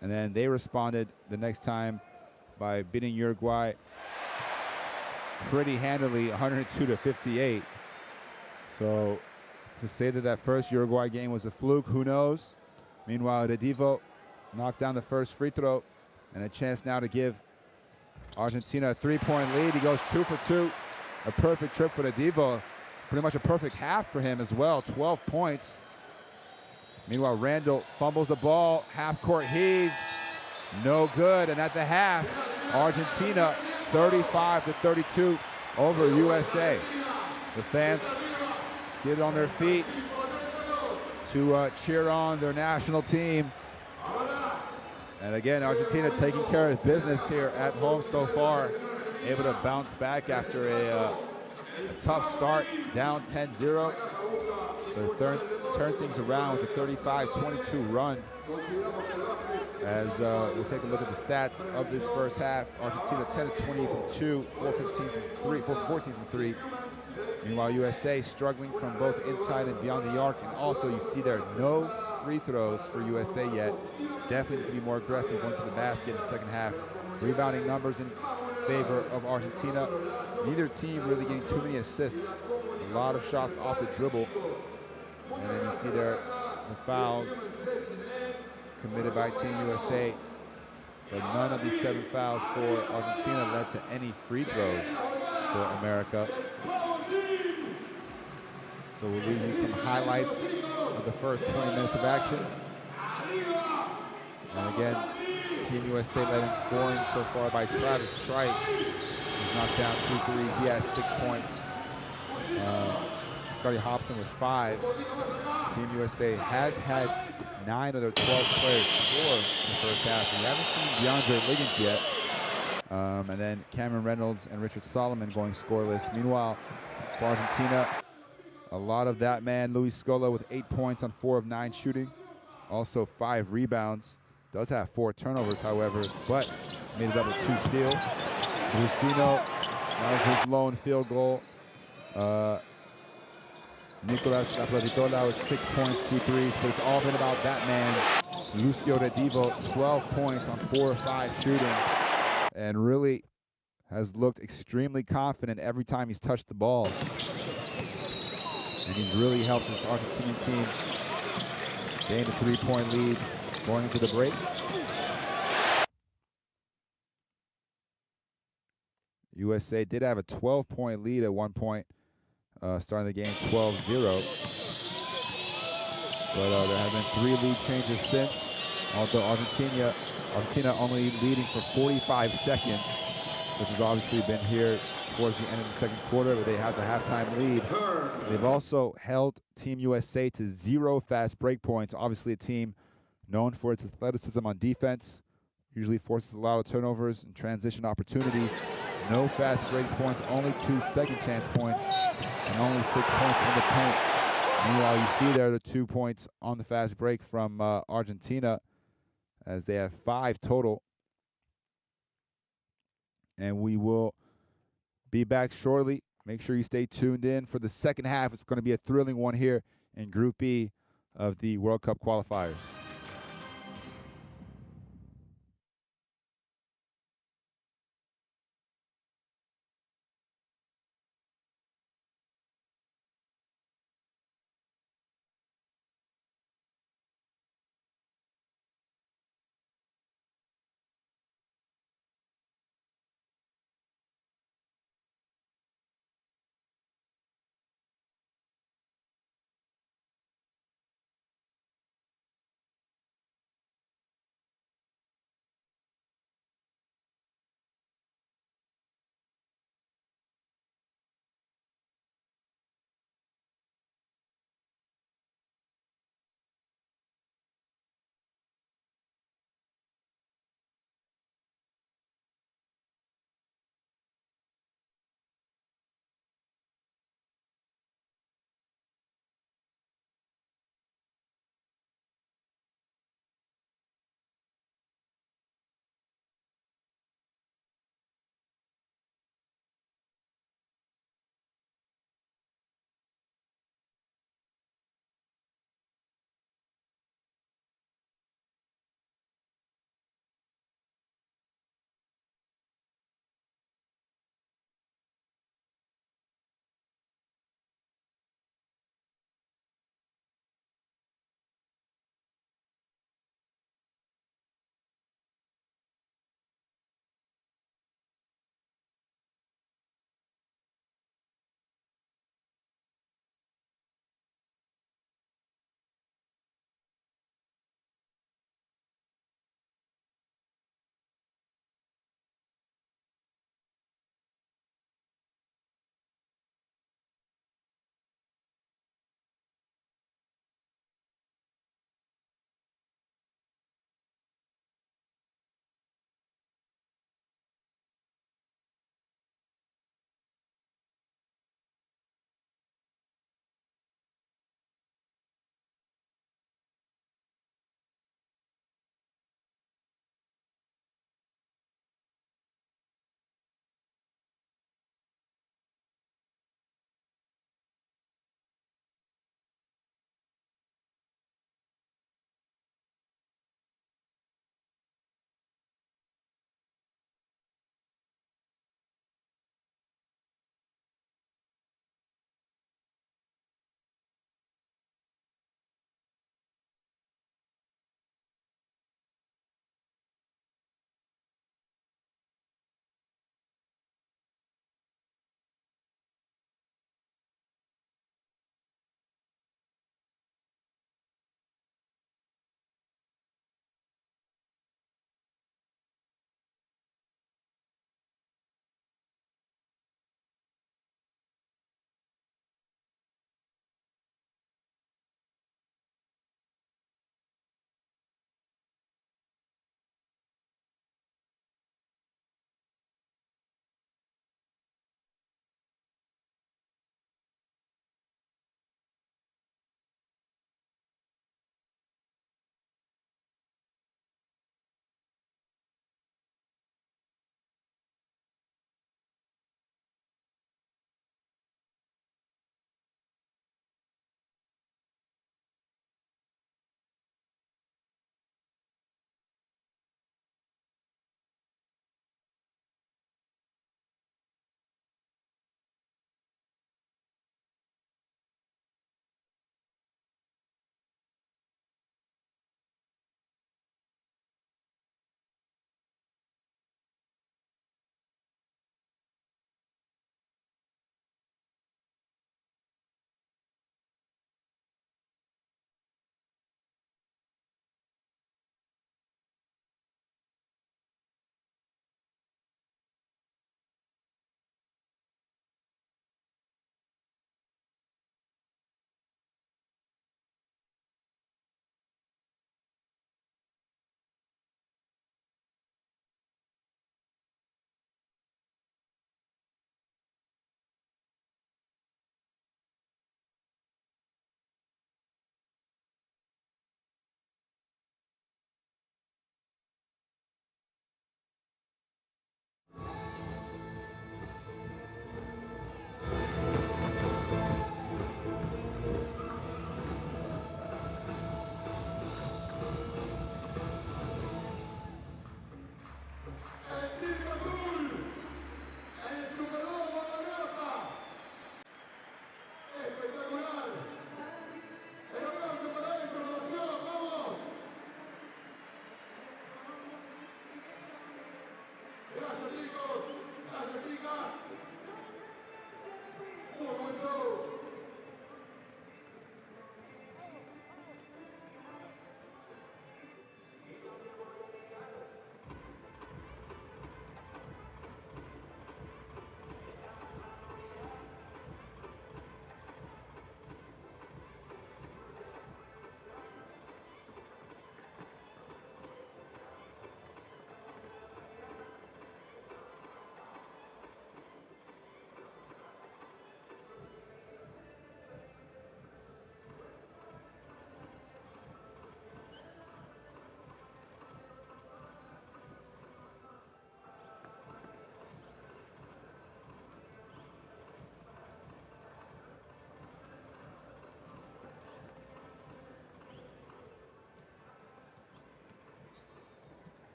And then they responded the next time by beating Uruguay pretty handily, 102-58. So to say that that first Uruguay game was a fluke, who knows? Meanwhile, Redivo knocks down the first free throw, and a chance now to give Argentina a 3-point lead. He goes 2 for 2. A perfect trip for Redivo. Pretty much a perfect half for him as well, 12 points. Meanwhile, Randall fumbles the ball, half-court heave, no good. And at the half, Argentina 35-32 over USA. The fans get on their feet to cheer on their national team. And again, Argentina taking care of business here at home so far, able to bounce back after a tough start, down 10-0. But turn things around with a 35-22 run. As we'll take a look at the stats of this first half. Argentina 10-20 from 2, 4-15 from 3, 4-14 from 3. Meanwhile, USA struggling from both inside and beyond the arc. And also, you see there no free throws for USA yet. Definitely need to be more aggressive going to the basket in the second half. Rebounding numbers in favor of Argentina. Neither team really getting too many assists. A lot of shots off the dribble. And then you see there the fouls committed by Team USA. But none of these 7 fouls for Argentina led to any free throws for America. So we'll leave you some highlights of the first 20 minutes of action. And again, Team USA leading scoring so far by Travis Trice. He's knocked down 2 threes. He has 6 points. Scotty Hobson with 5. Team USA has had 9 of their 12 players score in the first half. We haven't seen DeAndre Liggins yet. And then Cameron Reynolds and Richard Solomon going scoreless. Meanwhile, for Argentina, a lot of that man, Luis Scola, with 8 points on 4 of 9 shooting. Also 5 rebounds. Does have 4 turnovers, however, but made it up with 2 steals. Lucino, that was his lone field goal. Nicolas Laprovitola with 6 points, 2 threes, but it's all been about that man, Lucio Redivo, 12 points on 4 of 5 shooting, and really has looked extremely confident every time he's touched the ball. And he's really helped his Argentinian team gain a 3-point lead going into the break. USA did have a 12-point lead at one point, starting the game 12-0. But there have been 3 lead changes since, although Argentina only leading for 45 seconds, which has obviously been here towards the end of the second quarter, but they have the halftime lead. They've also held Team USA to 0 fast break points. Obviously a team known for its athleticism on defense, usually forces a lot of turnovers and transition opportunities. No fast break points, only 2 second chance points, and only 6 points in the paint. Meanwhile, you see there the 2 points on the fast break from Argentina, as they have 5 total. And we will be back shortly. Make sure you stay tuned in for the second half. It's going to be a thrilling one here in Group B of the World Cup qualifiers.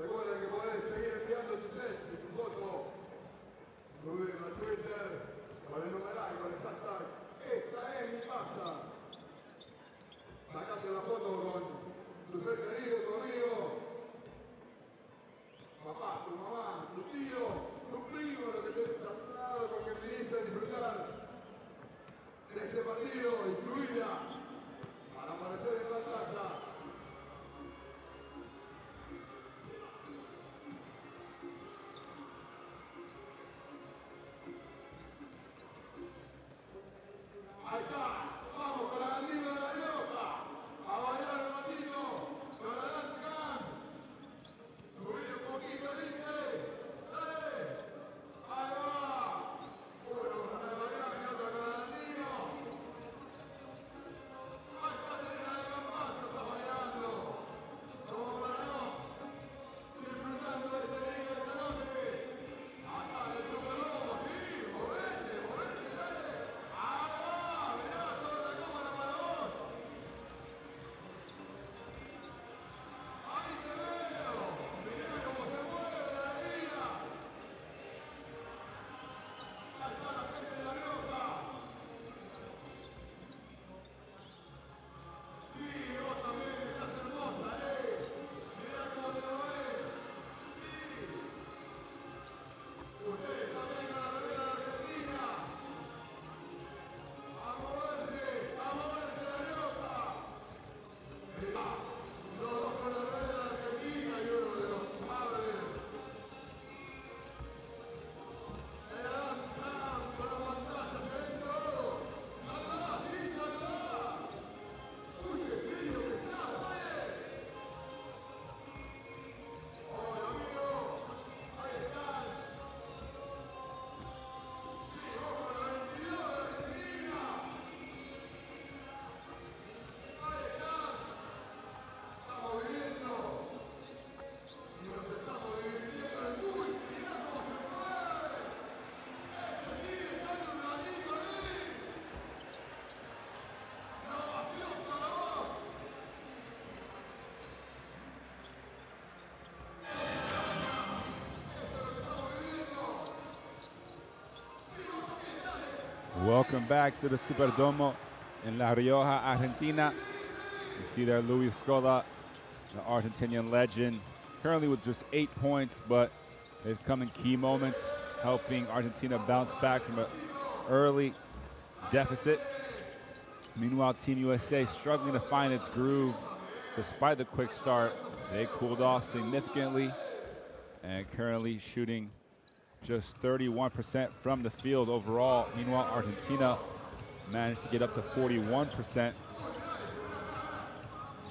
Recuerda que podés seguir enviando tu selfie, tu foto, subirlo a Twitter con el numeral, con el hashtag ¡Esta es mi casa! Sacate la foto con tu ser querido, tu amigo, papá, tu mamá, tu tío, tu primo, lo que tenés al lado, con quien viniste a disfrutar de este partido y su vida para aparecer en pantalla. Ahí está, vamos con la bandida de la Rioja, a bailar el batito, con la Lanzcan. Subí un poquito, dice, dale, ahí va. Uno con el Mariano y otro con el Andino. Ahí está, Selena de Campazo, está bailando. Como para no, disfrutando de este día, de esta noche. Acá en el Superdomo, sí, movete, dale. Ahí va, mirá, toda la cámara para vos. Ahí te veo. Mirá cómo se mueve la alegría. Ahí está la gente de La Rioja. Sí, vos también estás hermosa, Mirá cómo te lo ves. Sí. Ustedes también con la remera de Argentina. A moverse La Rioja. Mirá, todos con la remera de Argentina y uno de los padres. El Gran Slam con las pantallas adentro. ¡Saludá, sí, saludá! ¡Uy, qué serio que estás, ¡Hola, amigo! Ahí están. Sí, vos con la 22 de Argentina. Ahí están. Estamos viviendo. Y nos estamos divirtiendo en muy. Mirá cómo se mueve. Ese sigue estando un ratito ahí. Una ovación para vos.
Welcome back to the Superdomo in La Rioja, Argentina. You see there Luis Scola, the Argentinian legend, currently with just 8 points, but they've come in key moments, helping Argentina bounce back from an early deficit. Meanwhile, Team USA struggling to find its groove. Despite the quick start, they cooled off significantly and currently shooting just 31% from the field overall. Meanwhile, Argentina managed to get up to 41%.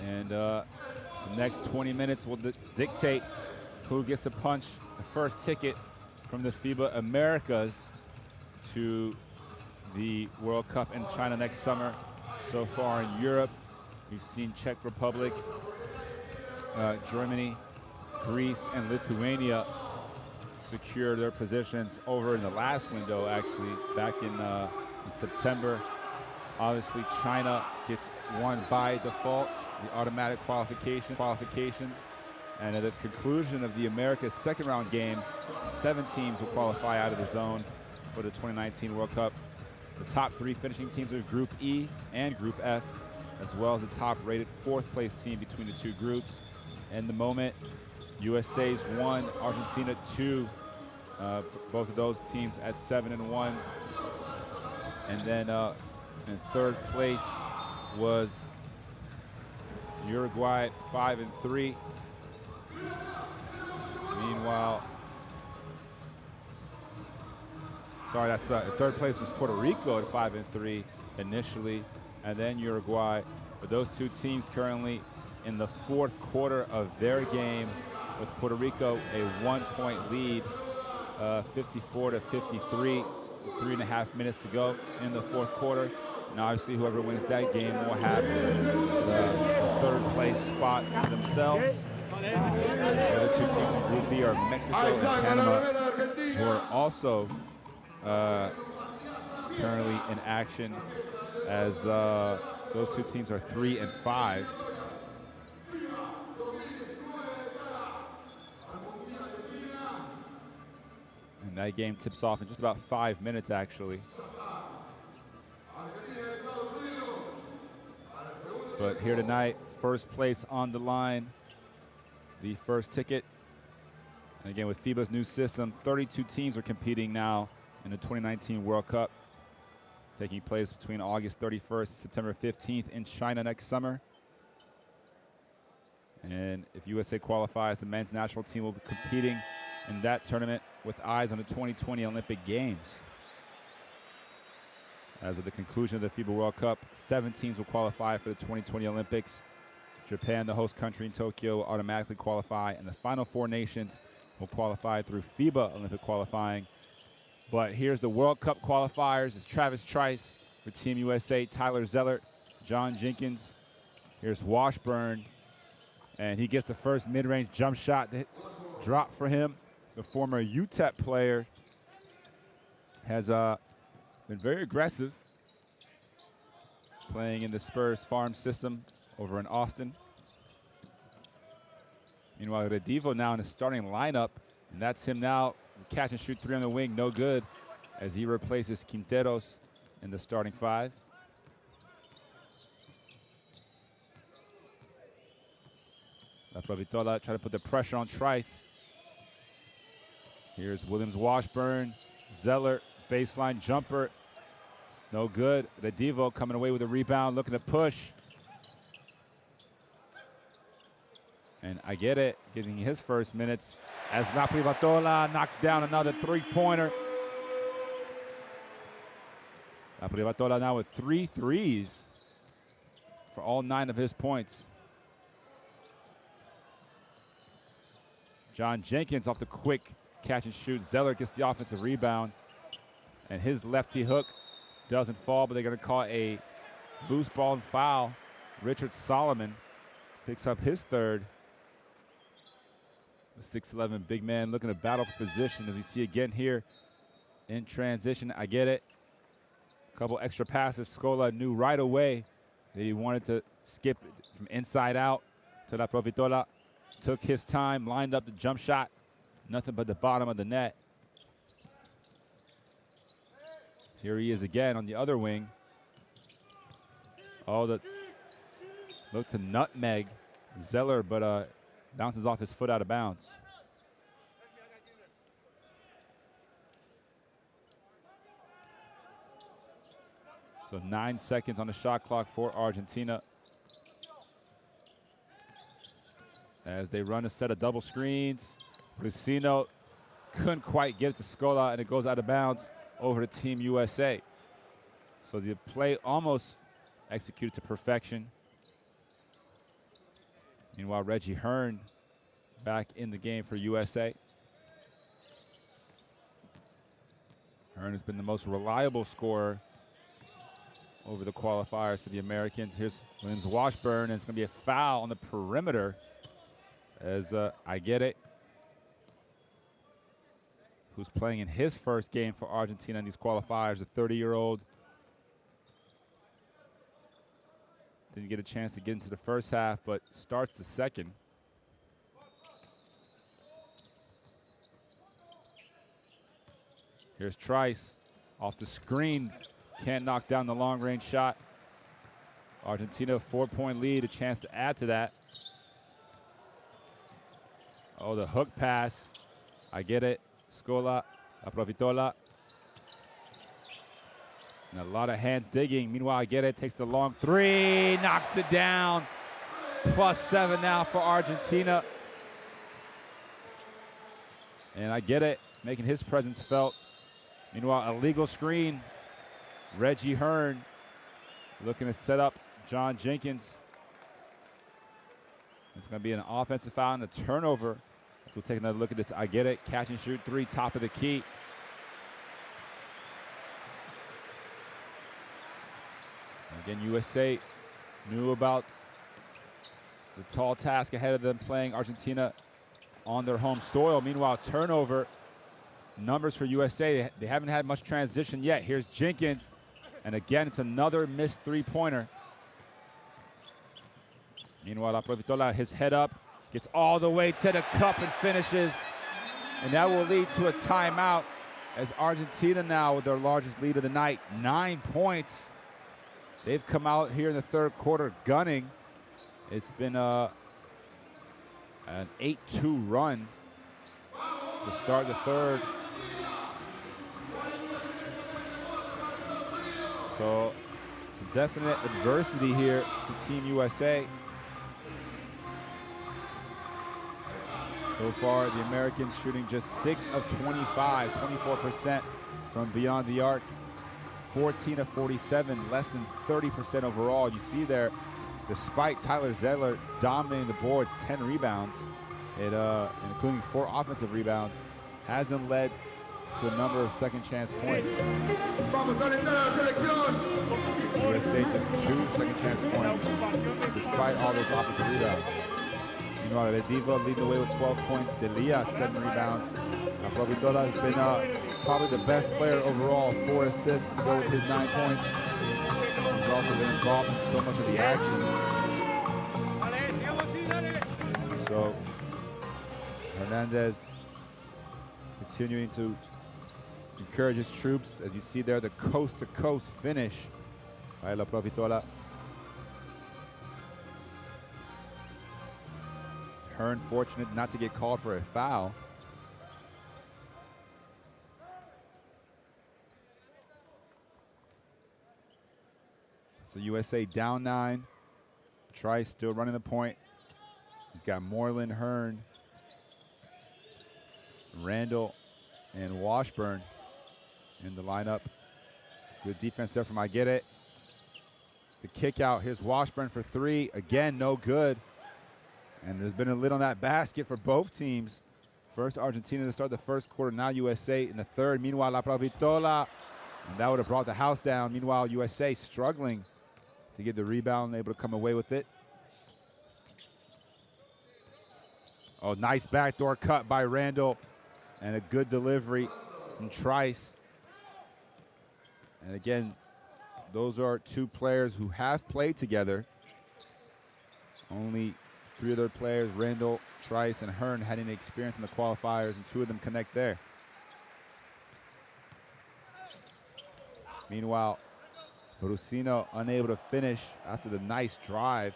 And the next 20 minutes will dictate who gets to punch the first ticket from the FIBA Americas to the World Cup in China next summer. So far in Europe, we've seen Czech Republic, Germany, Greece, and Lithuania secure their positions over in the last window, actually, back in September. Obviously, China gets one by default, the automatic qualifications. And at the conclusion of the America's second round games, 7 teams will qualify out of the zone for the 2019 World Cup. The top 3 finishing teams are Group E and Group F, as well as the top-rated 4th place team between the 2 groups. And the moment, USA's 1, Argentina 2, both of those teams at 7-1. And then in 3rd place was Uruguay at 5-3. Meanwhile, sorry, that's 3rd place was Puerto Rico at 5-3 initially, and then Uruguay. But those 2 teams currently in the 4th quarter of their game, with Puerto Rico a 1-point lead, 54-53, 3.5 minutes to go in the 4th quarter. Now, obviously, whoever wins that game will have the 3rd place spot to themselves. The other 2 teams in Group B are Mexico and Panama, who are also currently in action, as those 2 teams are 3 and 5. And that game tips off in just about 5 minutes, actually. But here tonight, first place on the line, the first ticket. And again, with FIBA's new system, 32 teams are competing now in the 2019 World Cup, taking place between August 31st and September 15th in China next summer. And if USA qualifies, the men's national team will be competing in that tournament with eyes on the 2020 Olympic Games. As of the conclusion of the FIBA World Cup, 7 teams will qualify for the 2020 Olympics. Japan, the host country in Tokyo, automatically qualify, and the final 4 nations will qualify through FIBA Olympic qualifying. But here's the World Cup qualifiers. It's Travis Trice for Team USA, Tyler Zeller, John Jenkins. Here's Washburn, and he gets the first mid-range jump shot that dropped for him. The former UTEP player has been very aggressive, playing in the Spurs farm system over in Austin. Meanwhile, Redivo now in the starting lineup, and that's him now. Catch and shoot 3 on the wing, no good, as he replaces Quinteros in the starting 5. La Provitola trying to put the pressure on Trice. Here's Williams Washburn, Zeller, baseline jumper, no good. Redivo coming away with a rebound, looking to push. And I get it, getting his first minutes as La Privatola knocks down another 3-pointer. La Privatola now with 3 threes for all 9 of his points. John Jenkins off the quick catch and shoot. Zeller gets the offensive rebound, and his lefty hook doesn't fall, but they're going to call a loose ball and foul. Richard Solomon picks up his 3rd. The 6'11" big man looking to battle for position, as we see again here in transition. I get it. A couple extra passes. Scola knew right away that he wanted to skip it from inside out to La Provitola. Took his time, lined up the jump shot. Nothing but the bottom of the net. Here he is again on the other wing. Oh, look to nutmeg Zeller, but bounces off his foot out of bounds. So 9 seconds on the shot clock for Argentina, as they run a set of double screens. Rusino couldn't quite get it to Scola, and it goes out of bounds over to Team USA. So the play almost executed to perfection. Meanwhile, Reggie Hearn back in the game for USA. Hearn has been the most reliable scorer over the qualifiers for the Americans. Here's Williams Washburn, and it's going to be a foul on the perimeter as I get it, who's playing in his first game for Argentina in these qualifiers, the 30-year-old. Didn't get a chance to get into the first half, but starts the second. Here's Trice off the screen. Can't knock down the long-range shot. Argentina, 4-point lead, a chance to add to that. Oh, the hook pass. I get it. Scola, La Provitola. And a lot of hands digging. Meanwhile, I get it. Takes the long 3. Knocks it down. +7 now for Argentina. And I get it. Making his presence felt. Meanwhile, a legal screen. Reggie Hearn looking to set up John Jenkins. It's going to be an offensive foul and a turnover. So we'll take another look at this. I get it. Catch and shoot 3, top of the key. And again, USA knew about the tall task ahead of them, playing Argentina on their home soil. Meanwhile, turnover numbers for USA. They haven't had much transition yet. Here's Jenkins. And again, it's another missed 3-pointer. Meanwhile, La Provitola, his head up, gets all the way to the cup and finishes. And that will lead to a timeout as Argentina now with their largest lead of the night, 9 points. They've come out here in the third quarter gunning. It's been an 8-2 run to start the third. So some definite adversity here for Team USA. So far, the Americans shooting just 6 of 25, 24% from beyond the arc, 14 of 47, less than 30% overall. You see there, despite Tyler Zettler dominating the boards, 10 rebounds, including 4 offensive rebounds, hasn't led to a number of second chance points. USA just 2 second chance points, despite all those offensive rebounds. Meanwhile, Redivo leading the way with 12 points. Delia, 7 rebounds. Provitola has been probably the best player overall, 4 assists to go with his 9 points. He's also been involved in so much of the action. So, Hernandez continuing to encourage his troops. As you see there, the coast-to-coast finish by La Provitola. Hearn fortunate not to get called for a foul. So USA down 9. Trice still running the point. He's got Moreland, Hearn, Randall, and Washburn in the lineup. Good defense there from I Get It. The kick out. Here's Washburn for 3. Again, no good. And there's been a lid on that basket for both teams. First Argentina to start the first quarter, now USA in the third. Meanwhile, La Provitola, and that would have brought the house down. Meanwhile, USA struggling to get the rebound, able to come away with it. Oh, nice backdoor cut by Randall, and a good delivery from Trice. And again, those are 2 players who have played together. Only 3 other players, Randall, Trice, and Hearn, had any experience in the qualifiers, and 2 of them connect there. Meanwhile, Brusino unable to finish after the nice drive.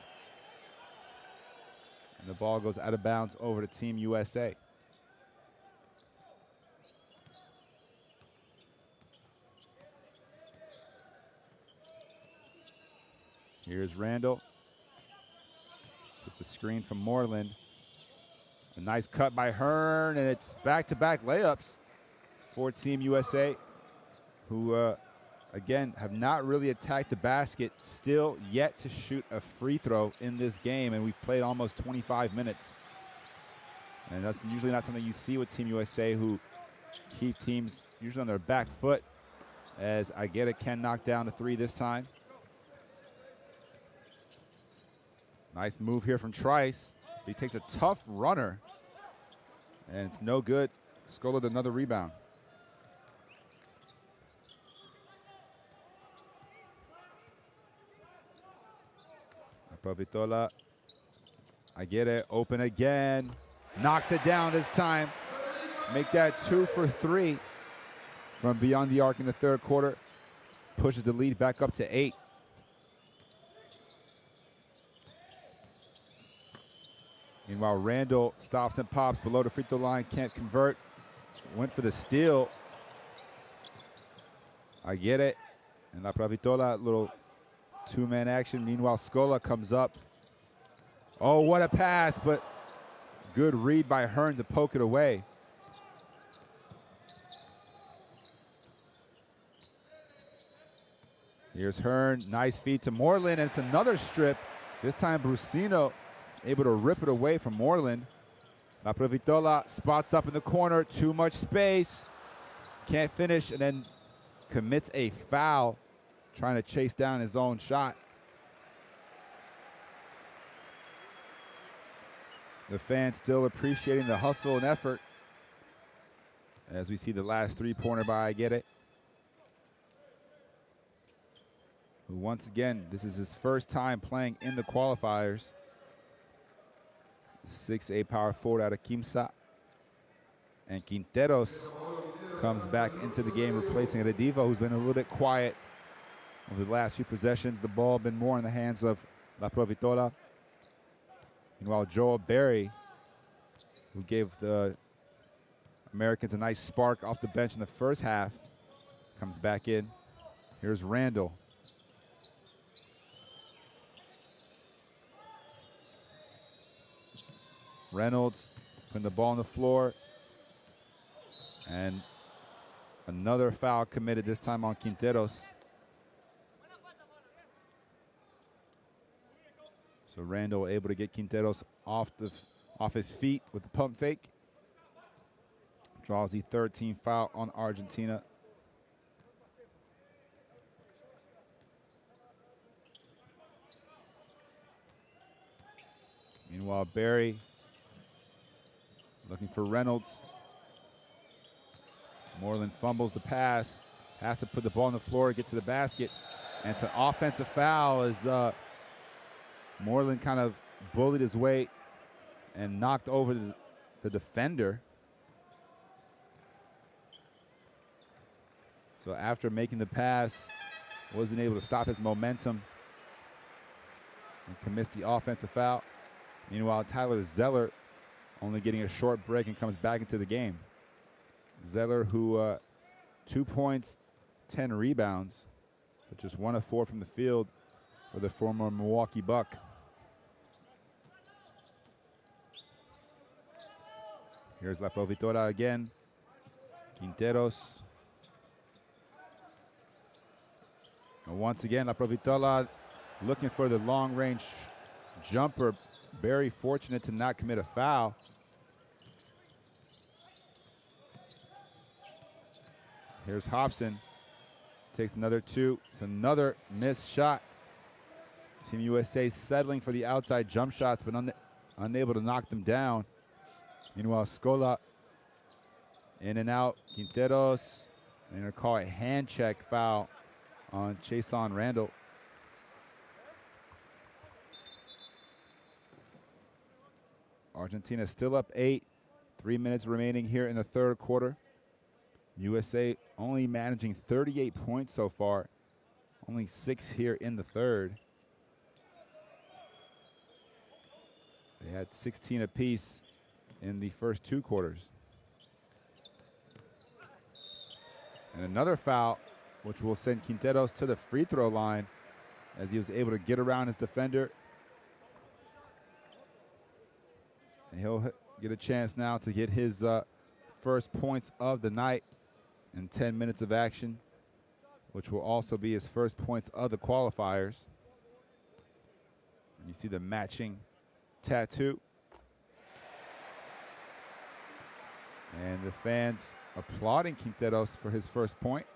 And the ball goes out of bounds over to Team USA. Here's Randall. Just a screen from Moreland. A nice cut by Hearn, and it's back-to-back layups for Team USA, who, again, have not really attacked the basket, still yet to shoot a free throw in this game, and we've played almost 25 minutes. And that's usually not something you see with Team USA, who keep teams usually on their back foot, as I Get It can knock down the 3 this time. Nice move here from Trice. He takes a tough runner, and it's no good. Scola with another rebound. Provitola, I Get It, open again. Knocks it down this time. Make that 2 for 3 from beyond the arc in the third quarter. Pushes the lead back up to 8. Meanwhile, Randall stops and pops below the free throw line, can't convert. Went for the steal. I Get It. And La Provitola, little 2-man action. Meanwhile, Scola comes up. Oh, what a pass, but good read by Hearn to poke it away. Here's Hearn, nice feed to Moreland, and it's another strip. This time Brusino able to rip it away from Moreland. La Provitola spots up in the corner, too much space. Can't finish, and then commits a foul, trying to chase down his own shot. The fans still appreciating the hustle and effort as we see the last 3-pointer by I Get It. Who once again, this is his first time playing in the qualifiers. 6'8" power forward out of Kimsa. And Quinteros comes back into the game, replacing Redivo, who's been a little bit quiet over the last few possessions. The ball been more in the hands of La Provitola. Meanwhile, Joel Berry, who gave the Americans a nice spark off the bench in the first half, comes back in. Here's Randall. Reynolds putting the ball on the floor. And another foul committed, this time on Quinteros. So Randall able to get Quinteros off his feet with the pump fake. Draws the 13th foul on Argentina. Meanwhile, Barry looking for Reynolds. Moreland fumbles the pass, has to put the ball on the floor, get to the basket, and it's an offensive foul as Moreland kind of bullied his way and knocked over the defender. So after making the pass, wasn't able to stop his momentum and commits the offensive foul. Meanwhile, Tyler Zeller only getting a short break and comes back into the game. Zeller, who 2 points, 10 rebounds, but just 1 of 4 from the field for the former Milwaukee Buck. Here's La Provitora again. Quinteros. And once again, La Provitora looking for the long-range jumper. Very fortunate to not commit a foul. Here's Hobson. Takes another 2. It's another missed shot. Team USA settling for the outside jump shots, but unable to knock them down. Meanwhile, Scola in and out. Quinteros. And they're call a hand check foul on Chason Randall. Argentina still up 8. 3 minutes remaining here in the third quarter. USA only managing 38 points so far. Only 6 here in the third. They had 16 apiece in the first 2 quarters. And another foul, which will send Quinteros to the free throw line as he was able to get around his defender. And he'll get a chance now to get his first points of the night in 10 minutes of action, which will also be his first points of the qualifiers. And you see the matching tattoo. And the fans applauding Quinteros for his first point.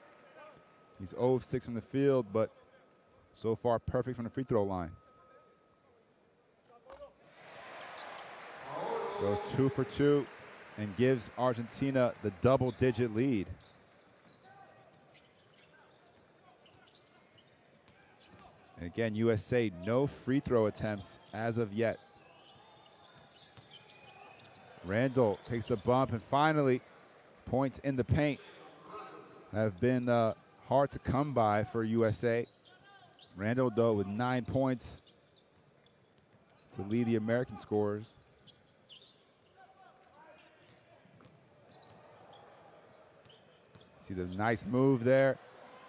He's 0 of 6 from the field, but so far perfect from the free throw line. Goes 2 for 2 and gives Argentina the double-digit lead. And again, USA, no free throw attempts as of yet. Randall takes the bump, and finally, points in the paint have been hard to come by for USA. Randall, though, with 9 points to lead the American scorers. See the nice move there.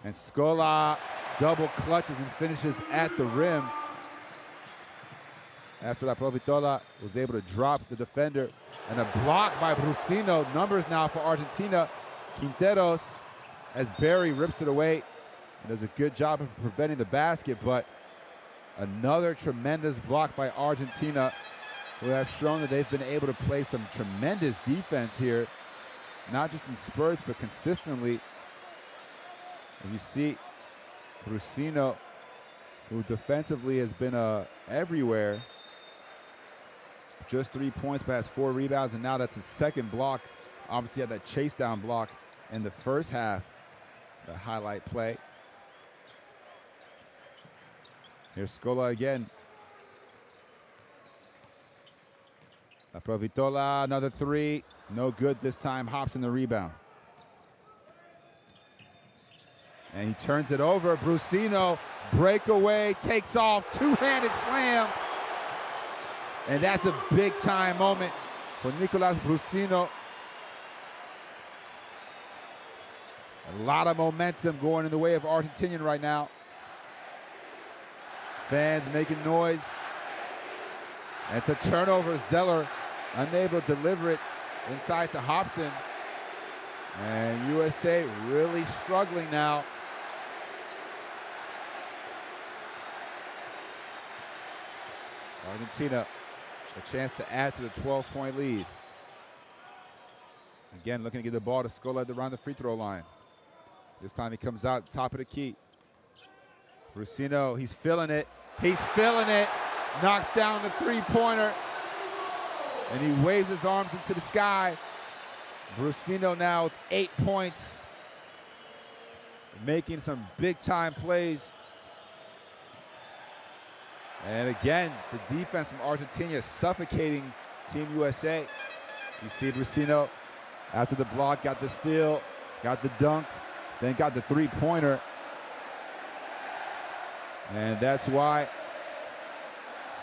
And Scola double clutches and finishes at the rim. After La Provitola was able to drop the defender. And a block by Brusino. Numbers now for Argentina. Quinteros, as Barry rips it away, and does a good job of preventing the basket, but another tremendous block by Argentina, who have shown that they've been able to play some tremendous defense here, not just in spurts, but consistently. As you see, Brusino, who defensively has been everywhere, just 3 points, but has 4 rebounds, and now that's his second block. Obviously had that chase down block in the first half, the highlight play. Here's Scola again. La Provitola, another three. No good this time. Hobson the rebound. And he turns it over. Brusino, breakaway, takes off, two-handed slam. And that's a big-time moment for Nicolas Brusino. A lot of momentum going in the way of Argentinian right now. Fans making noise. And it's a turnover. Zeller unable to deliver it inside to Hobson. And USA really struggling now. Argentina, a chance to add to the 12-point lead. Again, looking to get the ball to Scola around the free throw line. This time he comes out top of the key. Brusino, he's feeling it. He's feeling it. Knocks down the three-pointer. And he waves his arms into the sky. Brusino now with 8 points. Making some big-time plays. And again, the defense from Argentina suffocating Team USA. You see Brusino after the block, got the steal, got the dunk, then got the three-pointer. And that's why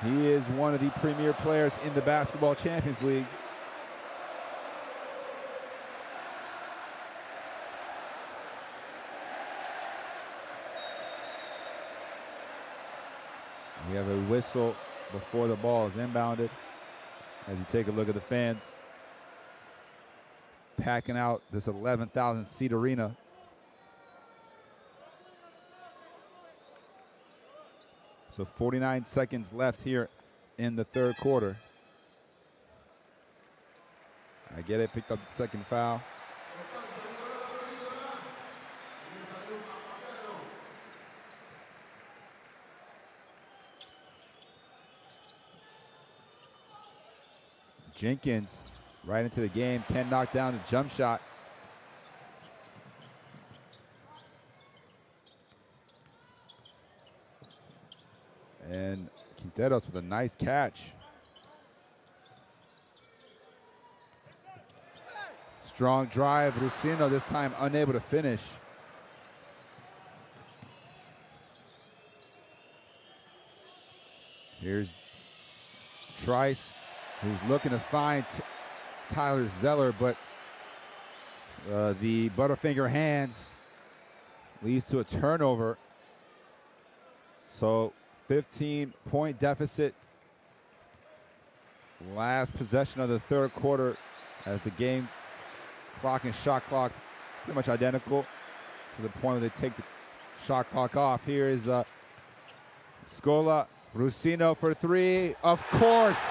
he is one of the premier players in the Basketball Champions League. We have a whistle before the ball is inbounded. As you take a look at the fans packing out this 11,000 seat arena. So 49 seconds left here in the third quarter. I get it, picked up the second foul. Jenkins right into the game, can knock down the jump shot. And Quinteros with a nice catch. Strong drive, Brusino this time unable to finish. Here's Trice, who's looking to find Tyler Zeller, but the Butterfinger hands leads to a turnover. So 15-point deficit. Last possession of the third quarter as the game clock and shot clock pretty much identical to the point where they take the shot clock off. Here is Scola, Brusino for three. Of course,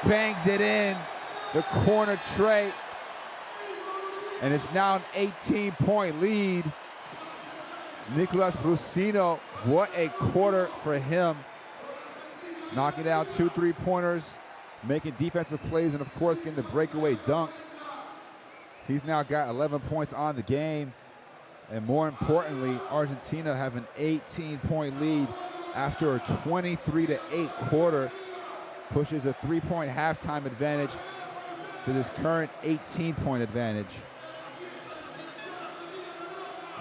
bangs it in the corner tray. And it's now an 18-point lead. Nicolas Brusino, what a quarter for him. Knocking down 2 3-pointers, making defensive plays, and of course getting the breakaway dunk. He's now got 11 points on the game. And more importantly, Argentina have an 18-point lead after a 23-8 quarter. Pushes a 3-point halftime advantage to this current 18-point advantage.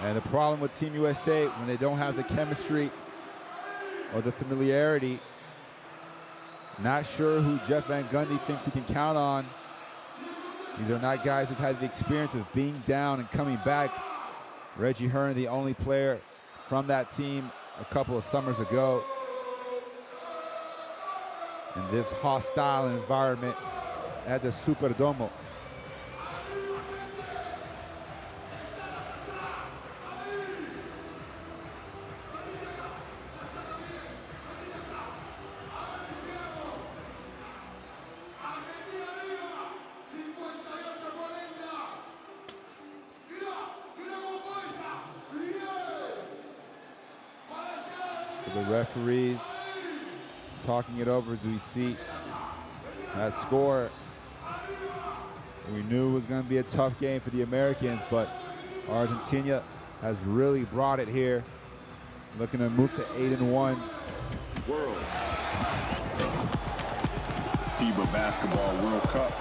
And the problem with Team USA, when they don't have the chemistry or the familiarity, not sure who Jeff Van Gundy thinks he can count on. These are not guys who've had the experience of being down and coming back. Reggie Hearn, the only player from that team a couple of summers ago. In this hostile environment at the Superdomo. So the referees talking it over as we see that score. We knew it was going to be a tough game for the Americans, but Argentina has really brought it here. Looking to move to 8-1.
World. FIBA Basketball World Cup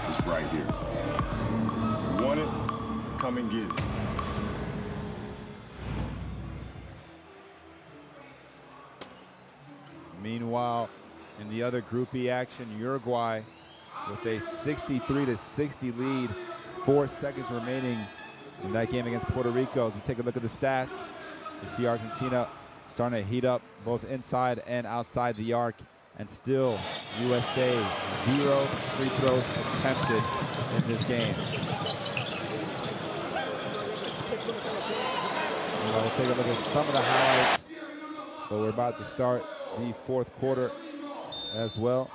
is right here. You want it? Come and get it.
Meanwhile, in the other Group E action, Uruguay with a 63-60 lead, 4 seconds remaining in that game against Puerto Rico. As we take a look at the stats, you see Argentina starting to heat up both inside and outside the arc, and still USA 0 free throws attempted in this game. We'll take a look at some of the highlights, but we're about to start the fourth quarter as well.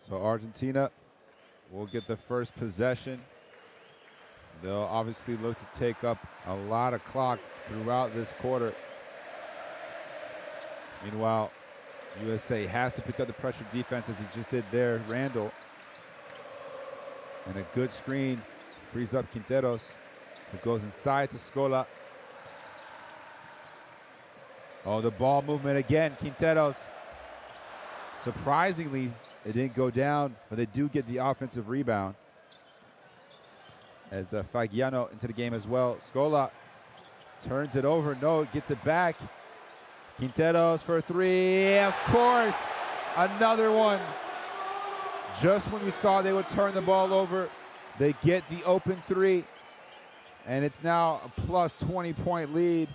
So Argentina will get the first possession. They'll obviously look to take up a lot of clock throughout this quarter. Meanwhile, USA has to pick up the pressure defense as he just did there, Randall. And a good screen frees up Quinteros, who goes inside to Scola. Oh, the ball movement again, Quinteros. Surprisingly, it didn't go down, but they do get the offensive rebound. As Fagiano into the game as well. Scola turns it over. No, gets it back. Quinteros for 3. Of course, another one. Just when you thought they would turn the ball over, they get the open 3. And it's now a plus 20-point lead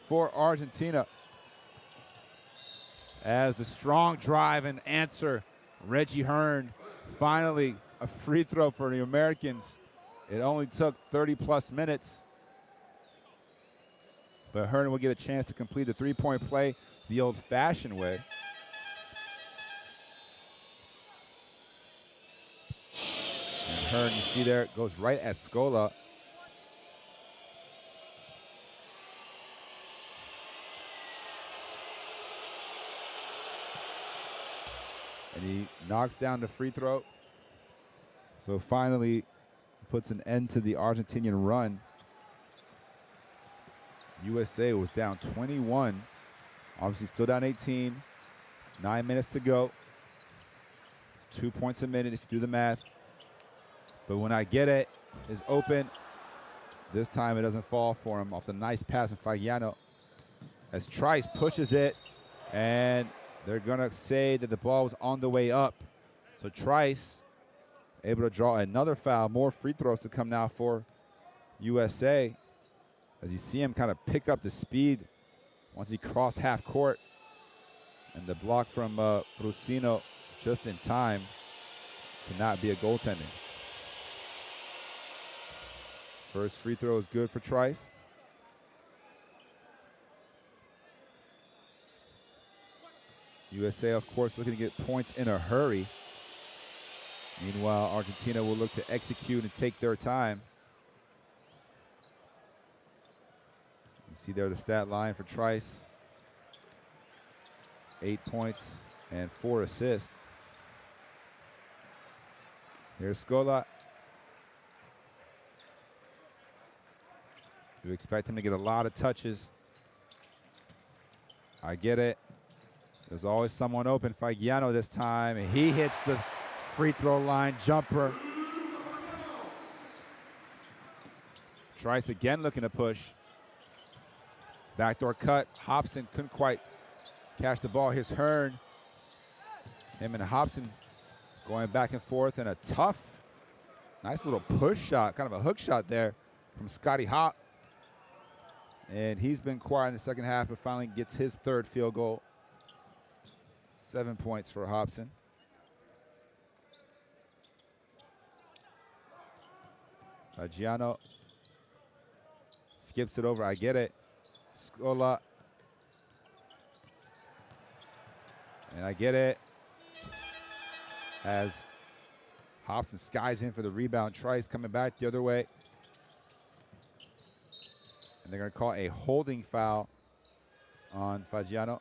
for Argentina. As a strong drive and answer, Reggie Hearn, finally a free throw for the Americans. It only took 30-plus minutes. But Hearn will get a chance to complete the three-point play the old-fashioned way. And Hearn, you see there, goes right at Scola. And he knocks down the free throw. So finally puts an end to the Argentinian run. USA was down 21. Obviously still down 18. 9 minutes to go. It's 2 points a minute if you do the math. But when I get it, is open. This time it doesn't fall for him off the nice pass from Fagiano. As Trice pushes it, and they're gonna say that the ball was on the way up. So Trice able to draw another foul. More free throws to come now for USA. As you see him kind of pick up the speed once he crossed half court. And the block from Brusino just in time to not be a goaltending. First free throw is good for Trice. USA, of course, looking to get points in a hurry. Meanwhile, Argentina will look to execute and take their time. You see there the stat line for Trice. 8 points and 4 assists. Here's Scola. You expect him to get a lot of touches. I get it. There's always someone open. Fagiano this time, and he hits the free throw line jumper. Trice again looking to push. Backdoor cut. Hobson couldn't quite catch the ball. Here's Hearn. Him and Hobson going back and forth, and a tough, nice little push shot, kind of a hook shot there from Scotty Hop. And he's been quiet in the second half, but finally gets his third field goal. 7 points for Hobson. Fagiano skips it over. I get it. Scola. And I get it. As Hobson skies in for the rebound. Trice coming back the other way. And they're going to call a holding foul on Fagiano.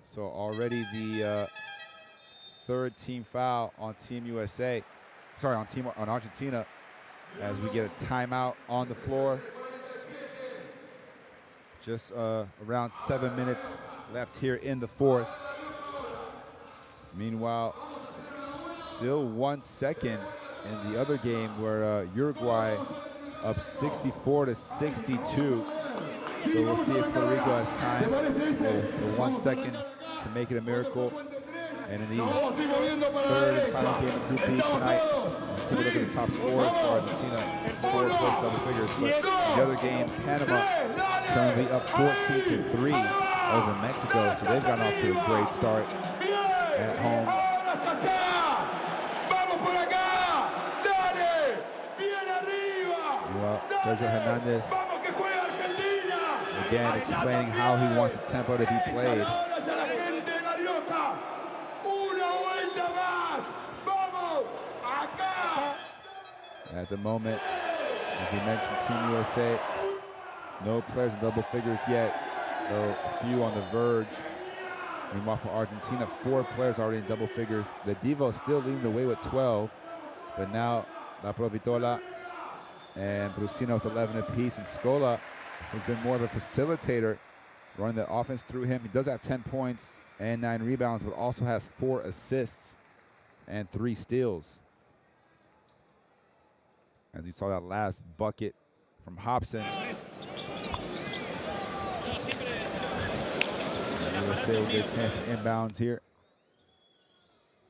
So already the third team foul on Team USA. Sorry, on Argentina, as we get a timeout on the floor. Just around 7 minutes left here in the fourth. Meanwhile, still 1 second in the other game where Uruguay up 64-62. So we'll see if Puerto Rico has time for 1 second to make it a miracle. And in the third and final game of Group B tonight, let's take a look at the top scorers for Argentina. 4 plus double figures. But the other game, Panama, currently up 14-3 over Mexico. So they've gotten off to a great start at home. Well, Sergio Hernandez again explaining how he wants the tempo to be played. At the moment, as we mentioned, Team USA, no players in double figures yet, though a few on the verge. Meanwhile, for Argentina, 4 players already in double figures. The Divo still leading the way with 12, but now La Provitola and Brusino with 11 apiece, and Scola, who's been more of a facilitator, running the offense through him. He does have 10 points and 9 rebounds, but also has 4 assists and 3 steals. As you saw that last bucket from Hobson. USA will get a chance to inbounds here.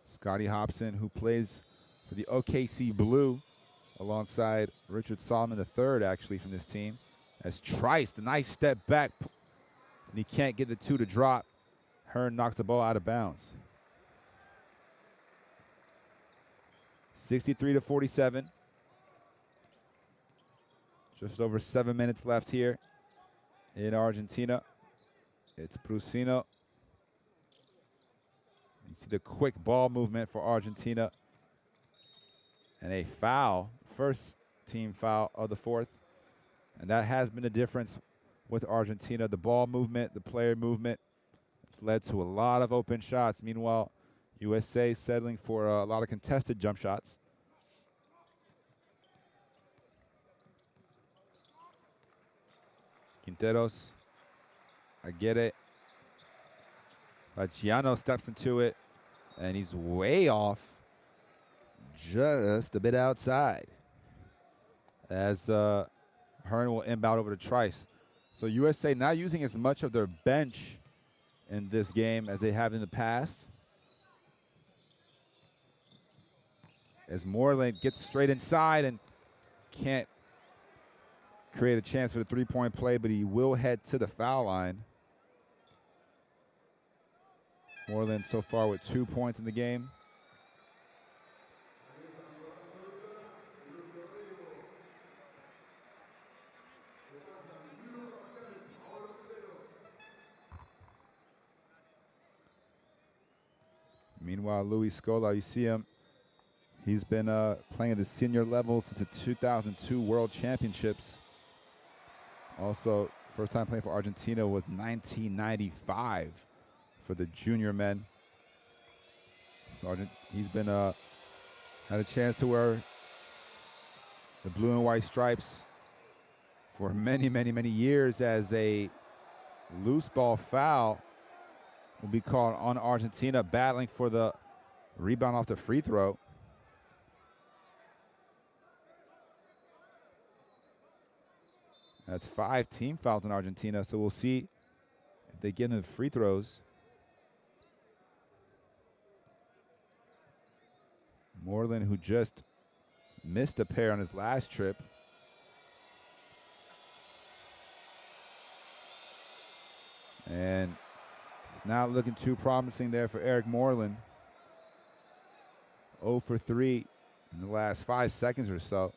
Scotty Hobson, who plays for the OKC Blue, alongside Richard Solomon III, actually, from this team. As Trice, the nice step back, and he can't get the 2 to drop. Hearn knocks the ball out of bounds. 63-47. Just over 7 minutes left here in Argentina. It's Brusino. You see the quick ball movement for Argentina. And a foul, first team foul of the fourth. And that has been the difference with Argentina. The ball movement, the player movement. It's led to a lot of open shots. Meanwhile, USA settling for a lot of contested jump shots. Quinteros, Aguirre. Fagiano steps into it, and he's way off, just a bit outside. As Hearn will inbound over to Trice. So USA not using as much of their bench in this game as they have in the past. As Moreland gets straight inside and can't create a chance for the three-point play, but he will head to the foul line. Moreland so far with 2 points in the game. Meanwhile, Luis Scola, you see him. He's been playing at the senior level since the 2002 World Championships. Also, first time playing for Argentina was 1995 for the junior men. So he's been had a chance to wear the blue and white stripes for many, many, many years, as a loose ball foul will be called on Argentina, battling for the rebound off the free throw. That's 5 team fouls in Argentina, so we'll see if they get into the free throws. Moreland, who just missed a pair on his last trip. And it's not looking too promising there for Eric Moreland. 0 for 3 in the last 5 seconds or so.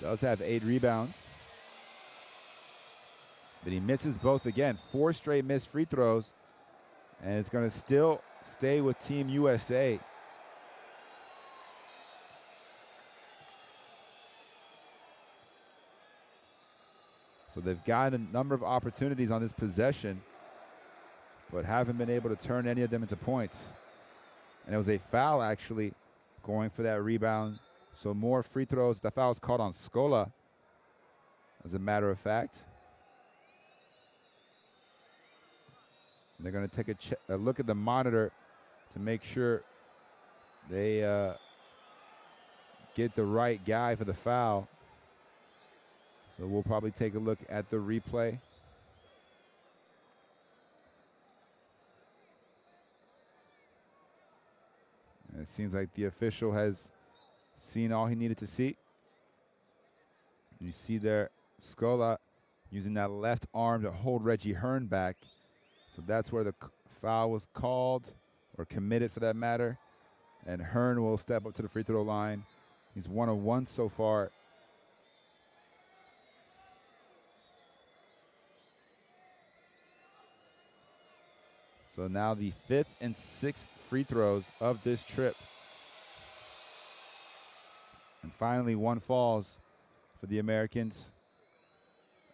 Does have 8 rebounds. But he misses both again. 4 straight missed free throws. And it's going to still stay with Team USA. So they've gotten a number of opportunities on this possession, but haven't been able to turn any of them into points. And it was a foul, actually, going for that rebound. So more free throws. The foul is called on Scola, as a matter of fact. And they're going to take a look at the monitor to make sure they get the right guy for the foul. So we'll probably take a look at the replay. And it seems like the official has seen all he needed to see. You see there, Scola using that left arm to hold Reggie Hearn back. So that's where the foul was called, or committed for that matter. And Hearn will step up to the free throw line. He's 1 of 1 so far. So now the 5th and 6th free throws of this trip. And finally, one falls for the Americans.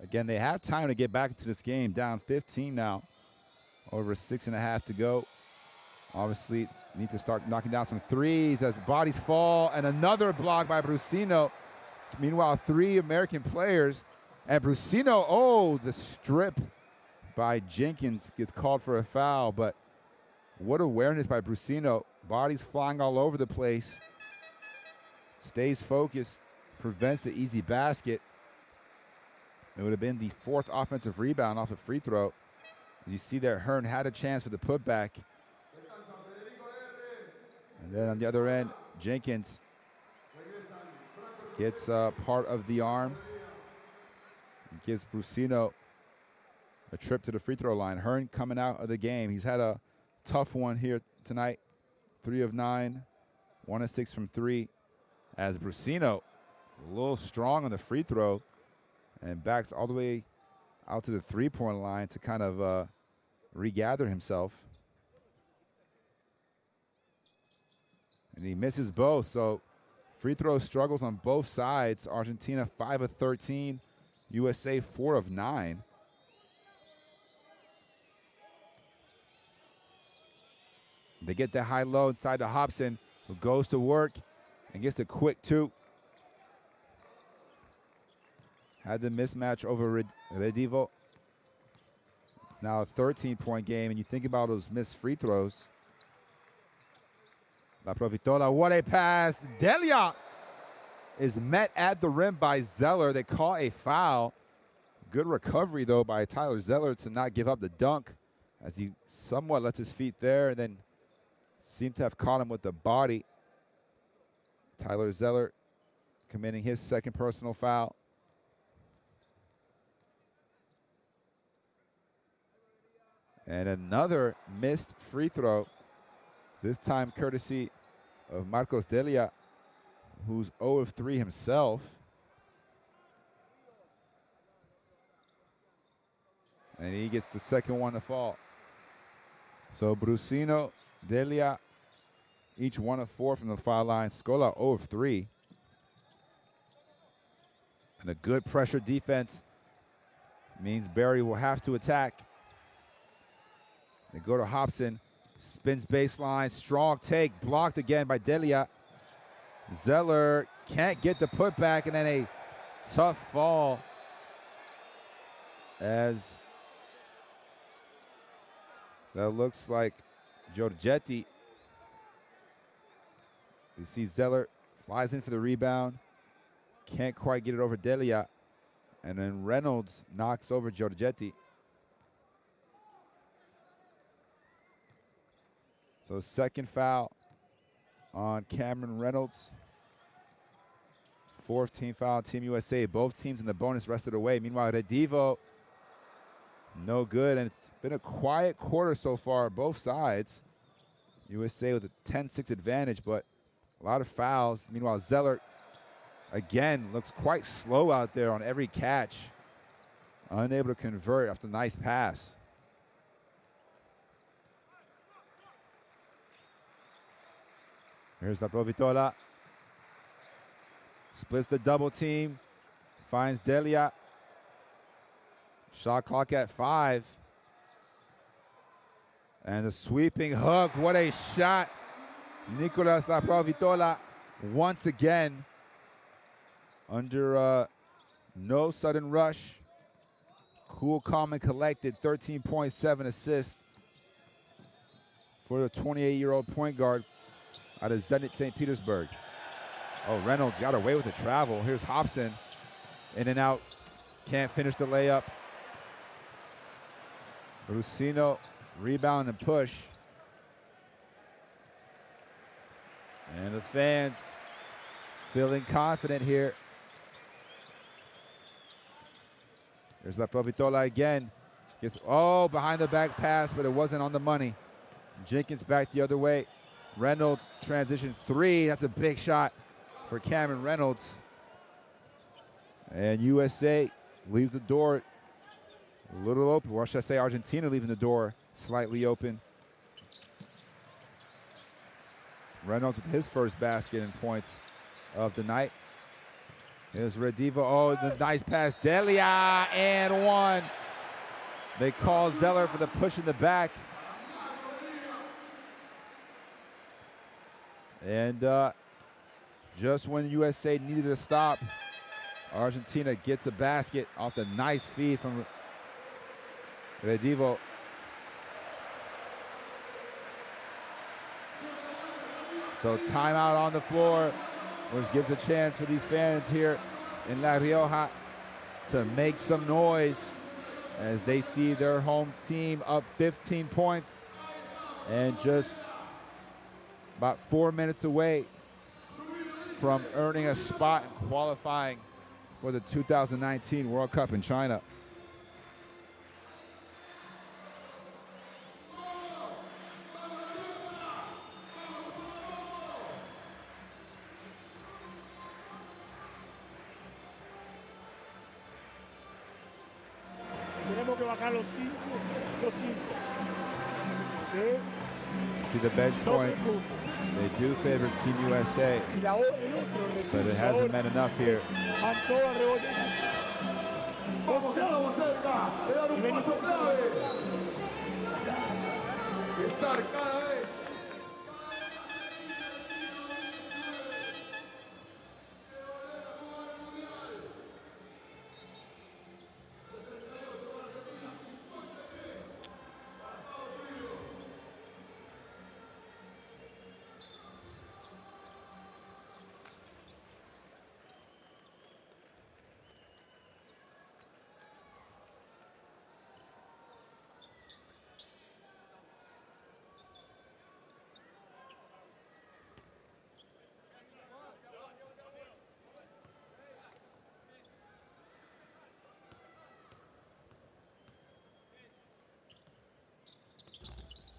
Again, they have time to get back into this game, down 15 now. Over 6.5 to go. Obviously, need to start knocking down some threes as bodies fall. And another block by Brusino. Meanwhile, 3 American players. And Brusino, oh, the strip by Jenkins gets called for a foul. But what awareness by Brusino. Bodies flying all over the place. Stays focused, prevents the easy basket. It would have been the 4th offensive rebound off a free throw. As you see there, Hearn had a chance for the putback. And then on the other end, Jenkins gets part of the arm and gives Brusino a trip to the free throw line. Hearn coming out of the game. He's had a tough one here tonight. 3 of 9, 1 of 6 from 3. As Brusino, a little strong on the free throw, and backs all the way out to the three-point line to kind of regather himself. And he misses both, so free throw struggles on both sides. Argentina 5 of 13, USA 4 of 9. They get that high-low inside to Hobson, who goes to work and gets a quick 2. Had the mismatch over Redivo. It's now a 13-point game, and you think about those missed free throws. La Provitola, what a pass. Delia is met at the rim by Zeller. They call a foul. Good recovery, though, by Tyler Zeller to not give up the dunk, as he somewhat left his feet there and then seemed to have caught him with the body. Tyler Zeller committing his 2nd personal foul. And another missed free throw, this time courtesy of Marcos Delia, who's 0 of 3 himself. And he gets the 2nd one to fall. So Brusino, Delia, each 1 of 4 from the foul line. Scola 0 of 3. And a good pressure defense means Barry will have to attack. They go to Hobson. Spins baseline. Strong take. Blocked again by Delia. Zeller can't get the putback, and then a tough fall as that looks like Giorgetti. You see Zeller flies in for the rebound. Can't quite get it over Delia. And then Reynolds knocks over Giorgetti. So 2nd foul on Cameron Reynolds. 4th team foul on Team USA. Both teams in the bonus rested away. Meanwhile, Redivo, no good. And it's been a quiet quarter so far, both sides. USA with a 10-6 advantage, but a lot of fouls. Meanwhile, Zeller, again, looks quite slow out there on every catch. Unable to convert after a nice pass. Here's La Provitola. Splits the double team. Finds Delia. Shot clock at 5. And the sweeping hook. What a shot. Nicolas La Provitola once again under no sudden rush. Cool, calm, and collected. 13.7 assists for the 28-year-old point guard out of Zenit St. Petersburg. Oh, Reynolds got away with the travel. Here's Hobson. In and out. Can't finish the layup. Rusino, rebound and push. And the fans feeling confident here. There's La Provitola again. Gets, behind the back pass, but it wasn't on the money. Jenkins back the other way. Reynolds transition 3. That's a big shot for Cameron Reynolds. And USA leaves the door a little open. Or should I say Argentina leaving the door slightly open. Reynolds with his first basket and points of the night. Here's Rediva. Oh, the nice pass. Delia and 1. They call Zeller for the push in the back. And just when USA needed a stop, Argentina gets a basket off the nice feed from Redivo. So timeout on the floor, which gives a chance for these fans here in La Rioja to make some noise as they see their home team up 15 points and just about 4 minutes away from earning a spot and qualifying for the 2019 World Cup in China.
Tenemos que bajar los 5. ¿Okay?
See the bench points. They do favor Team USA, but it hasn't been enough here.
Estamos cerca de dar un paso clave. Estar cada vez.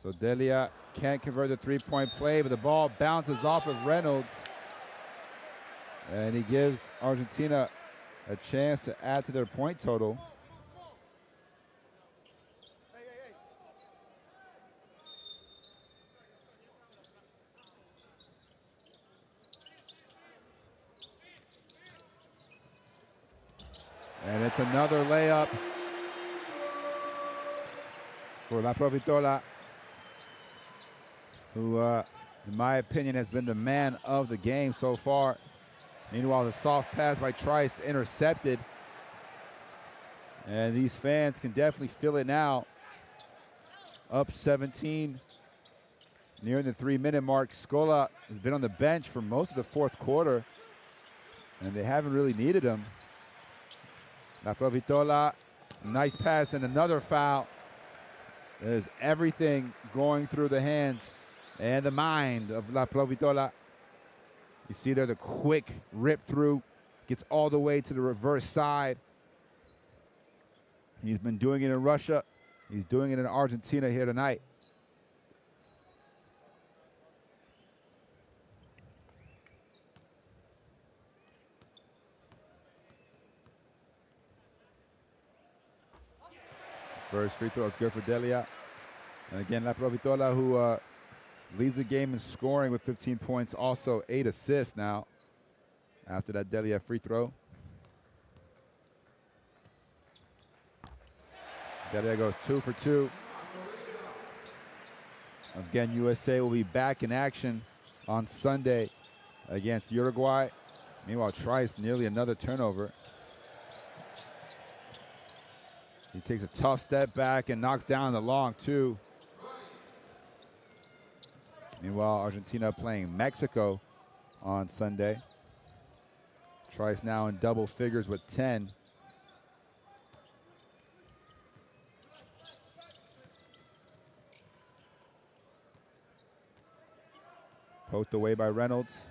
So Delia can't convert the three-point play, but the ball bounces off of Reynolds. And he gives Argentina a chance to add to their point total. And it's another layup for La Provitola, who, in my opinion, has been the man of the game so far. Meanwhile, the soft pass by Trice intercepted. And these fans can definitely feel it now. Up 17, nearing the 3-minute mark. Scola has been on the bench for most of the fourth quarter, and they haven't really needed him. La Provitola, nice pass and another foul. There's everything going through the hands and the mind of La Provitola. You see there the quick rip through, gets all the way to the reverse side. He's been doing it in Russia. He's doing it in Argentina here tonight. First free throw is good for Delia. And again, La Provitola, who leads the game in scoring with 15 points, also 8 assists now after that Delia free throw. Delia goes 2 for 2. Again, USA will be back in action on Sunday against Uruguay. Meanwhile, Trice nearly another turnover. He takes a tough step back and knocks down the long two. Meanwhile, Argentina playing Mexico on Sunday. Trice now in double figures with 10. Poked away by Reynolds.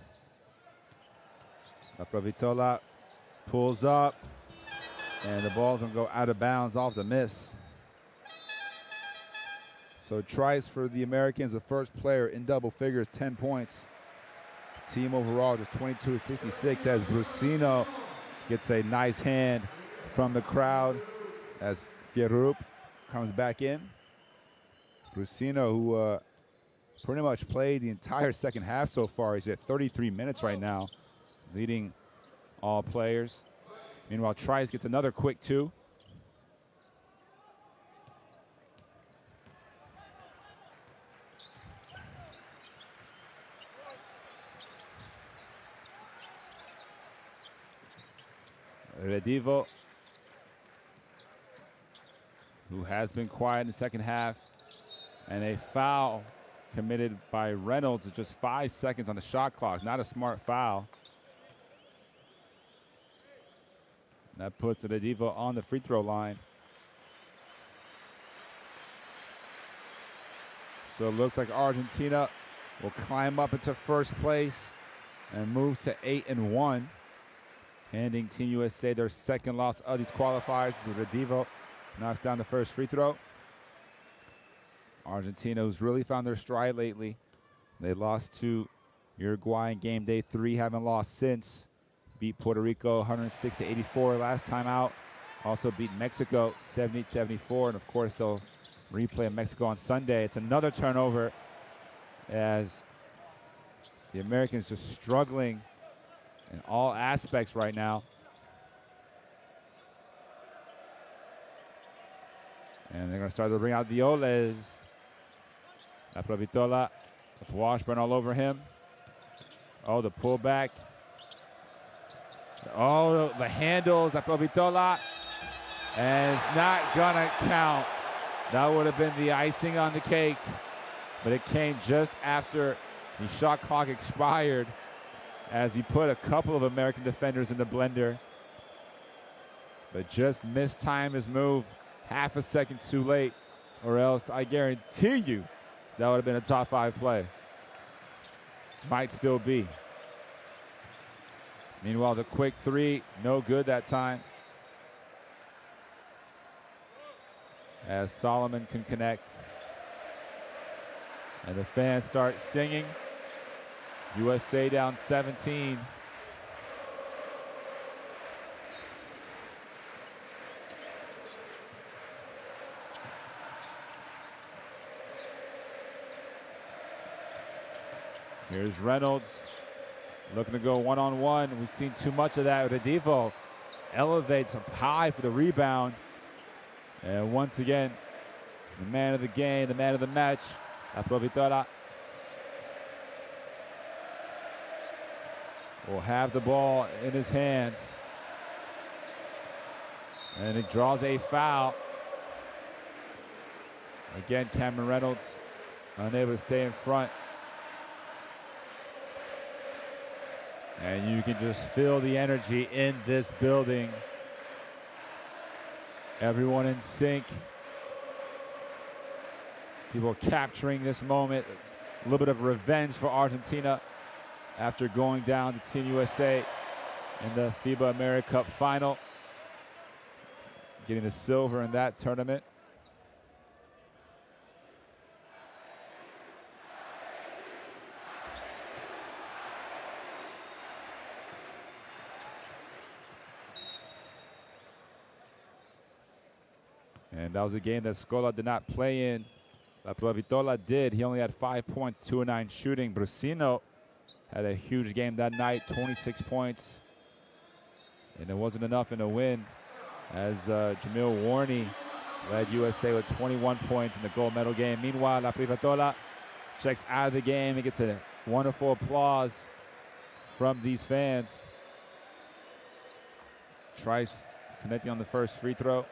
La Provitola pulls up, and the ball's gonna go out of bounds off the miss. So Trice for the Americans, the first player in double figures, 10 points. Team overall just 22 of 66 as Brusino gets a nice hand from the crowd as Fierup comes back in. Brusino, who pretty much played the entire second half so far. He's at 33 minutes right now, leading all players. Meanwhile, Trice gets another quick two. Redivo, who has been quiet in the second half, and a foul committed by Reynolds with just 5 seconds on the shot clock. Not a smart foul. That puts Redivo on the free throw line. So it looks like Argentina will climb up into first place and move to 8-1. Handing Team USA their second loss of these qualifiers. Redivo knocks down the first free throw. Argentina, who's really found their stride lately. They lost to Uruguay in game day 3, haven't lost since. Beat Puerto Rico 106-84 last time out. Also beat Mexico 78-74, and of course they'll replay Mexico on Sunday. It's another turnover as the Americans just struggling in all aspects right now. And they're going to start to bring out the Oles. La Provitola with Washburn all over him. Oh, the pullback. Oh, the handles, La Provitola. And it's not going to count. That would have been the icing on the cake. But it came just after the shot clock expired as he put a couple of American defenders in the blender. But just mistimed his move half a second too late, or else I guarantee you that would have been a top 5 play. Might still be. Meanwhile, the quick three, no good that time. As Solomon can connect. And the fans start singing. USA down 17. Here's Reynolds looking to go one-on-one. We've seen too much of that. Redivo elevates up high for the rebound. And once again, the man of the game, the man of the match, La Provitola, will have the ball in his hands. And it draws a foul. Again, Cameron Reynolds unable to stay in front. And you can just feel the energy in this building. Everyone in sync. People capturing this moment. A little bit of revenge for Argentina after going down to Team USA in the FIBA America Cup final. Getting the silver in that tournament. And that was a game that Scola did not play in La Provitola did. He only had 5 points, 2 of 9 shooting. Brusino had a huge game that night, 26 points. And it wasn't enough in a win, as Jamil Warney led USA with 21 points in the gold medal game. Meanwhile, La Privatola checks out of the game. He gets a wonderful applause from these fans. Trice connecting on the first free throw.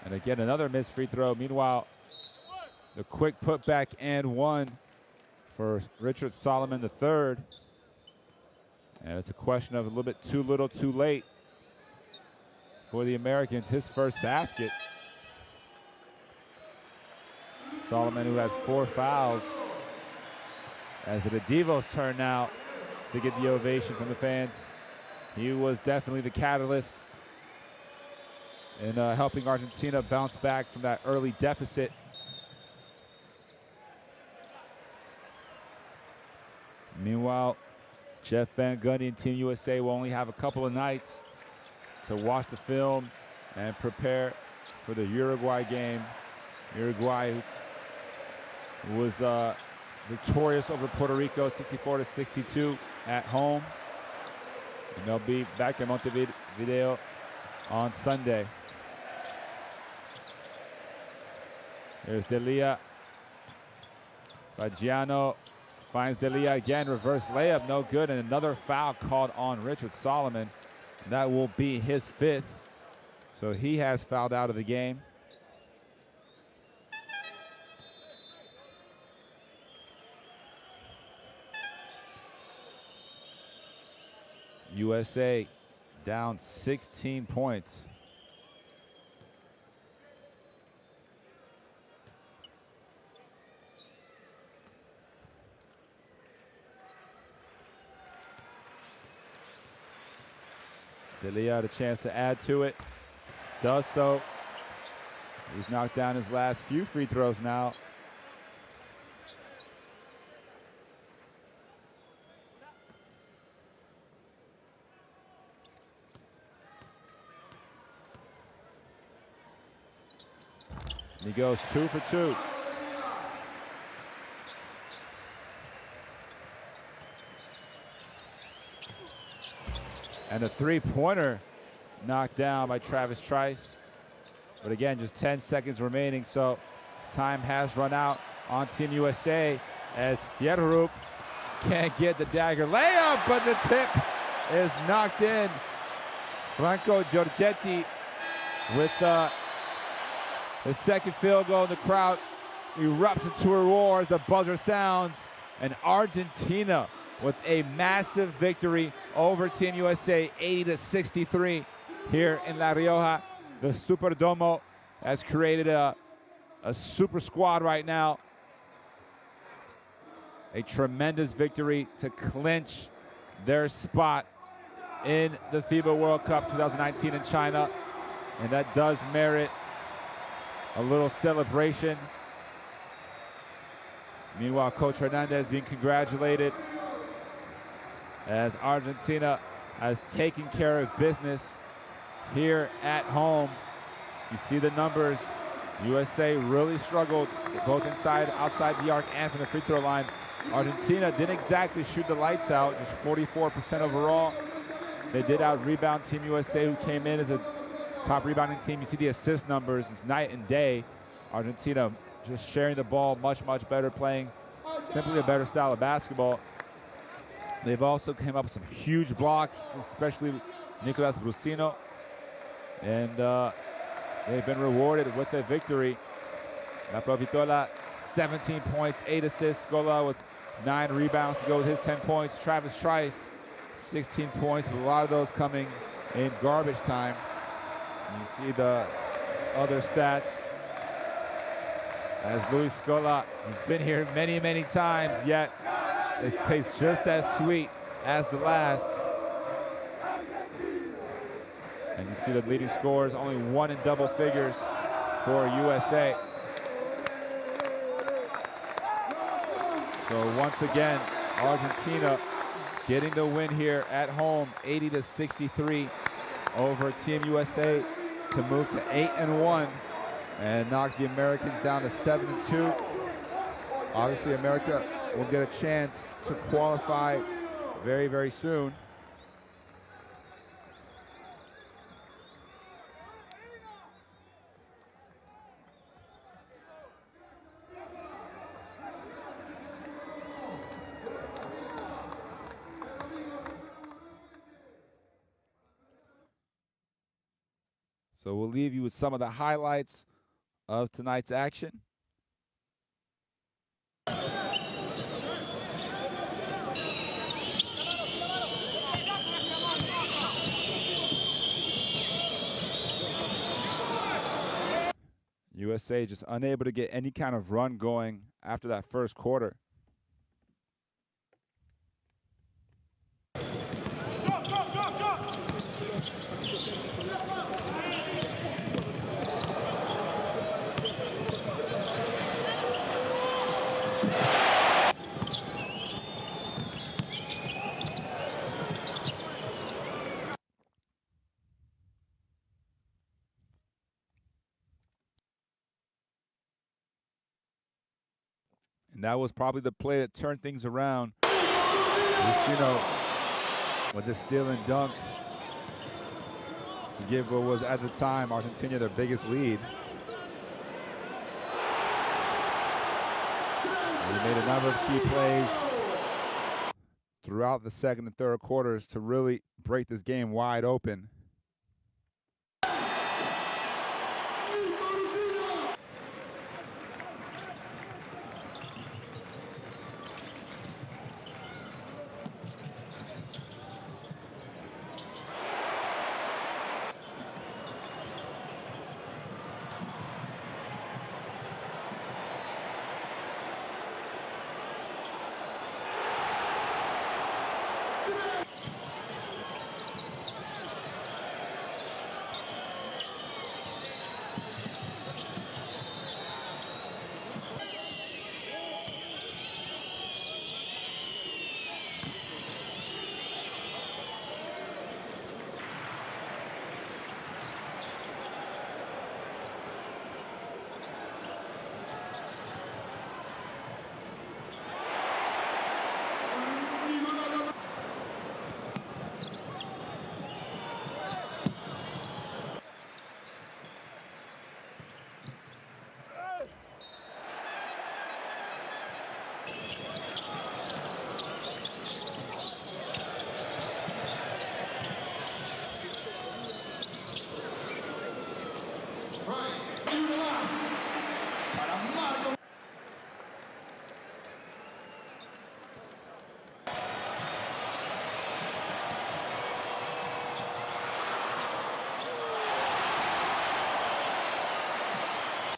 And again, another missed free throw. Meanwhile, the quick putback and one for Richard Solomon III. And it's a question of a little bit too little, too late for the Americans. His first basket. Solomon, who had 4 fouls. As it is Divo's turn now to get the ovation from the fans. He was definitely the catalyst in helping Argentina bounce back from that early deficit. Meanwhile, Jeff Van Gundy and Team USA will only have a couple of nights to watch the film and prepare for the Uruguay game. Uruguay was victorious over Puerto Rico, 64-62 at home. And they'll be back in Montevideo on Sunday. There's Delia. Fagiano finds Delia again. Reverse layup, no good. And another foul called on Richard Solomon. That will be his 5th. So he has fouled out of the game. USA down 16 points. Delia had a chance to add to it. Does so. He's knocked down his last few free throws now. He goes 2 for 2. And a three-pointer knocked down by Travis Trice. But again, just 10 seconds remaining, so time has run out on Team USA as Fierrup can't get the dagger layup, but the tip is knocked in. Franco Giorgetti with the second field goal. The crowd erupts into a roar as the buzzer sounds, and Argentina with a massive victory over Team USA, 80-63 here in La Rioja. The Superdomo has created a super squad right now. A tremendous victory to clinch their spot in the FIBA World Cup 2019 in China, and that does merit a little celebration. Meanwhile, Coach Hernandez being congratulated as Argentina has taken care of business here at home. You see the numbers. USA really struggled both inside, outside the arc, and from the free throw line. Argentina didn't exactly shoot the lights out, just 44% overall. They did out-rebound Team USA, who came in as a top rebounding team. You see the assist numbers. It's night and day. Argentina just sharing the ball much, much better, playing simply a better style of basketball. They've also came up with some huge blocks, especially Nicolas Brusino. And they've been rewarded with a victory. La Provitola, 17 points, 8 assists. Scola with 9 rebounds to go with his 10 points. Travis Trice, 16 points, but a lot of those coming in garbage time. You see the other stats. As Luis Scola, he's been here many, many times, yet it tastes just as sweet as the last. And you see the leading scorers, only one in double figures for USA. So once again, Argentina getting the win here at home, 80-63 over Team USA to move to 8-1 and knock the Americans down to 7-2. Obviously, America will get a chance to qualify very, very soon. So we'll leave you with some of the highlights of tonight's action. USA just unable to get any kind of run going after that first quarter. And that was probably the play that turned things around. Lucino with the steal and dunk to give what was at the time Argentina their biggest lead. And he made a number of key plays throughout the second and third quarters to really break this game wide open.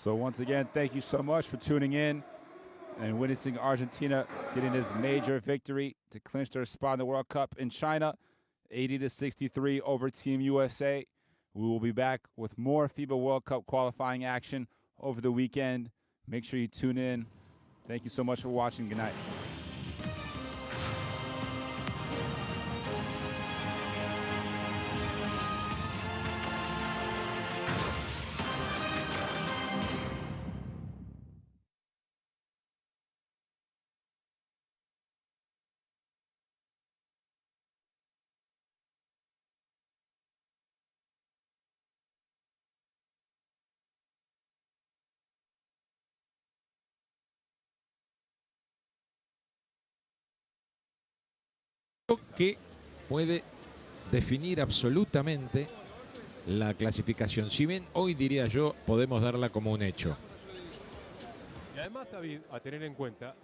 So once again, thank you so much for tuning in and witnessing Argentina getting this major victory to clinch their spot in the World Cup in China, 80-63 over Team USA. We will be back with more FIBA World Cup qualifying action over the weekend. Make sure you tune in. Thank you so much for watching. Good night.
Que puede definir absolutamente la clasificación. Si bien hoy diría yo podemos darla como un hecho.
Y además, David, a tener en cuenta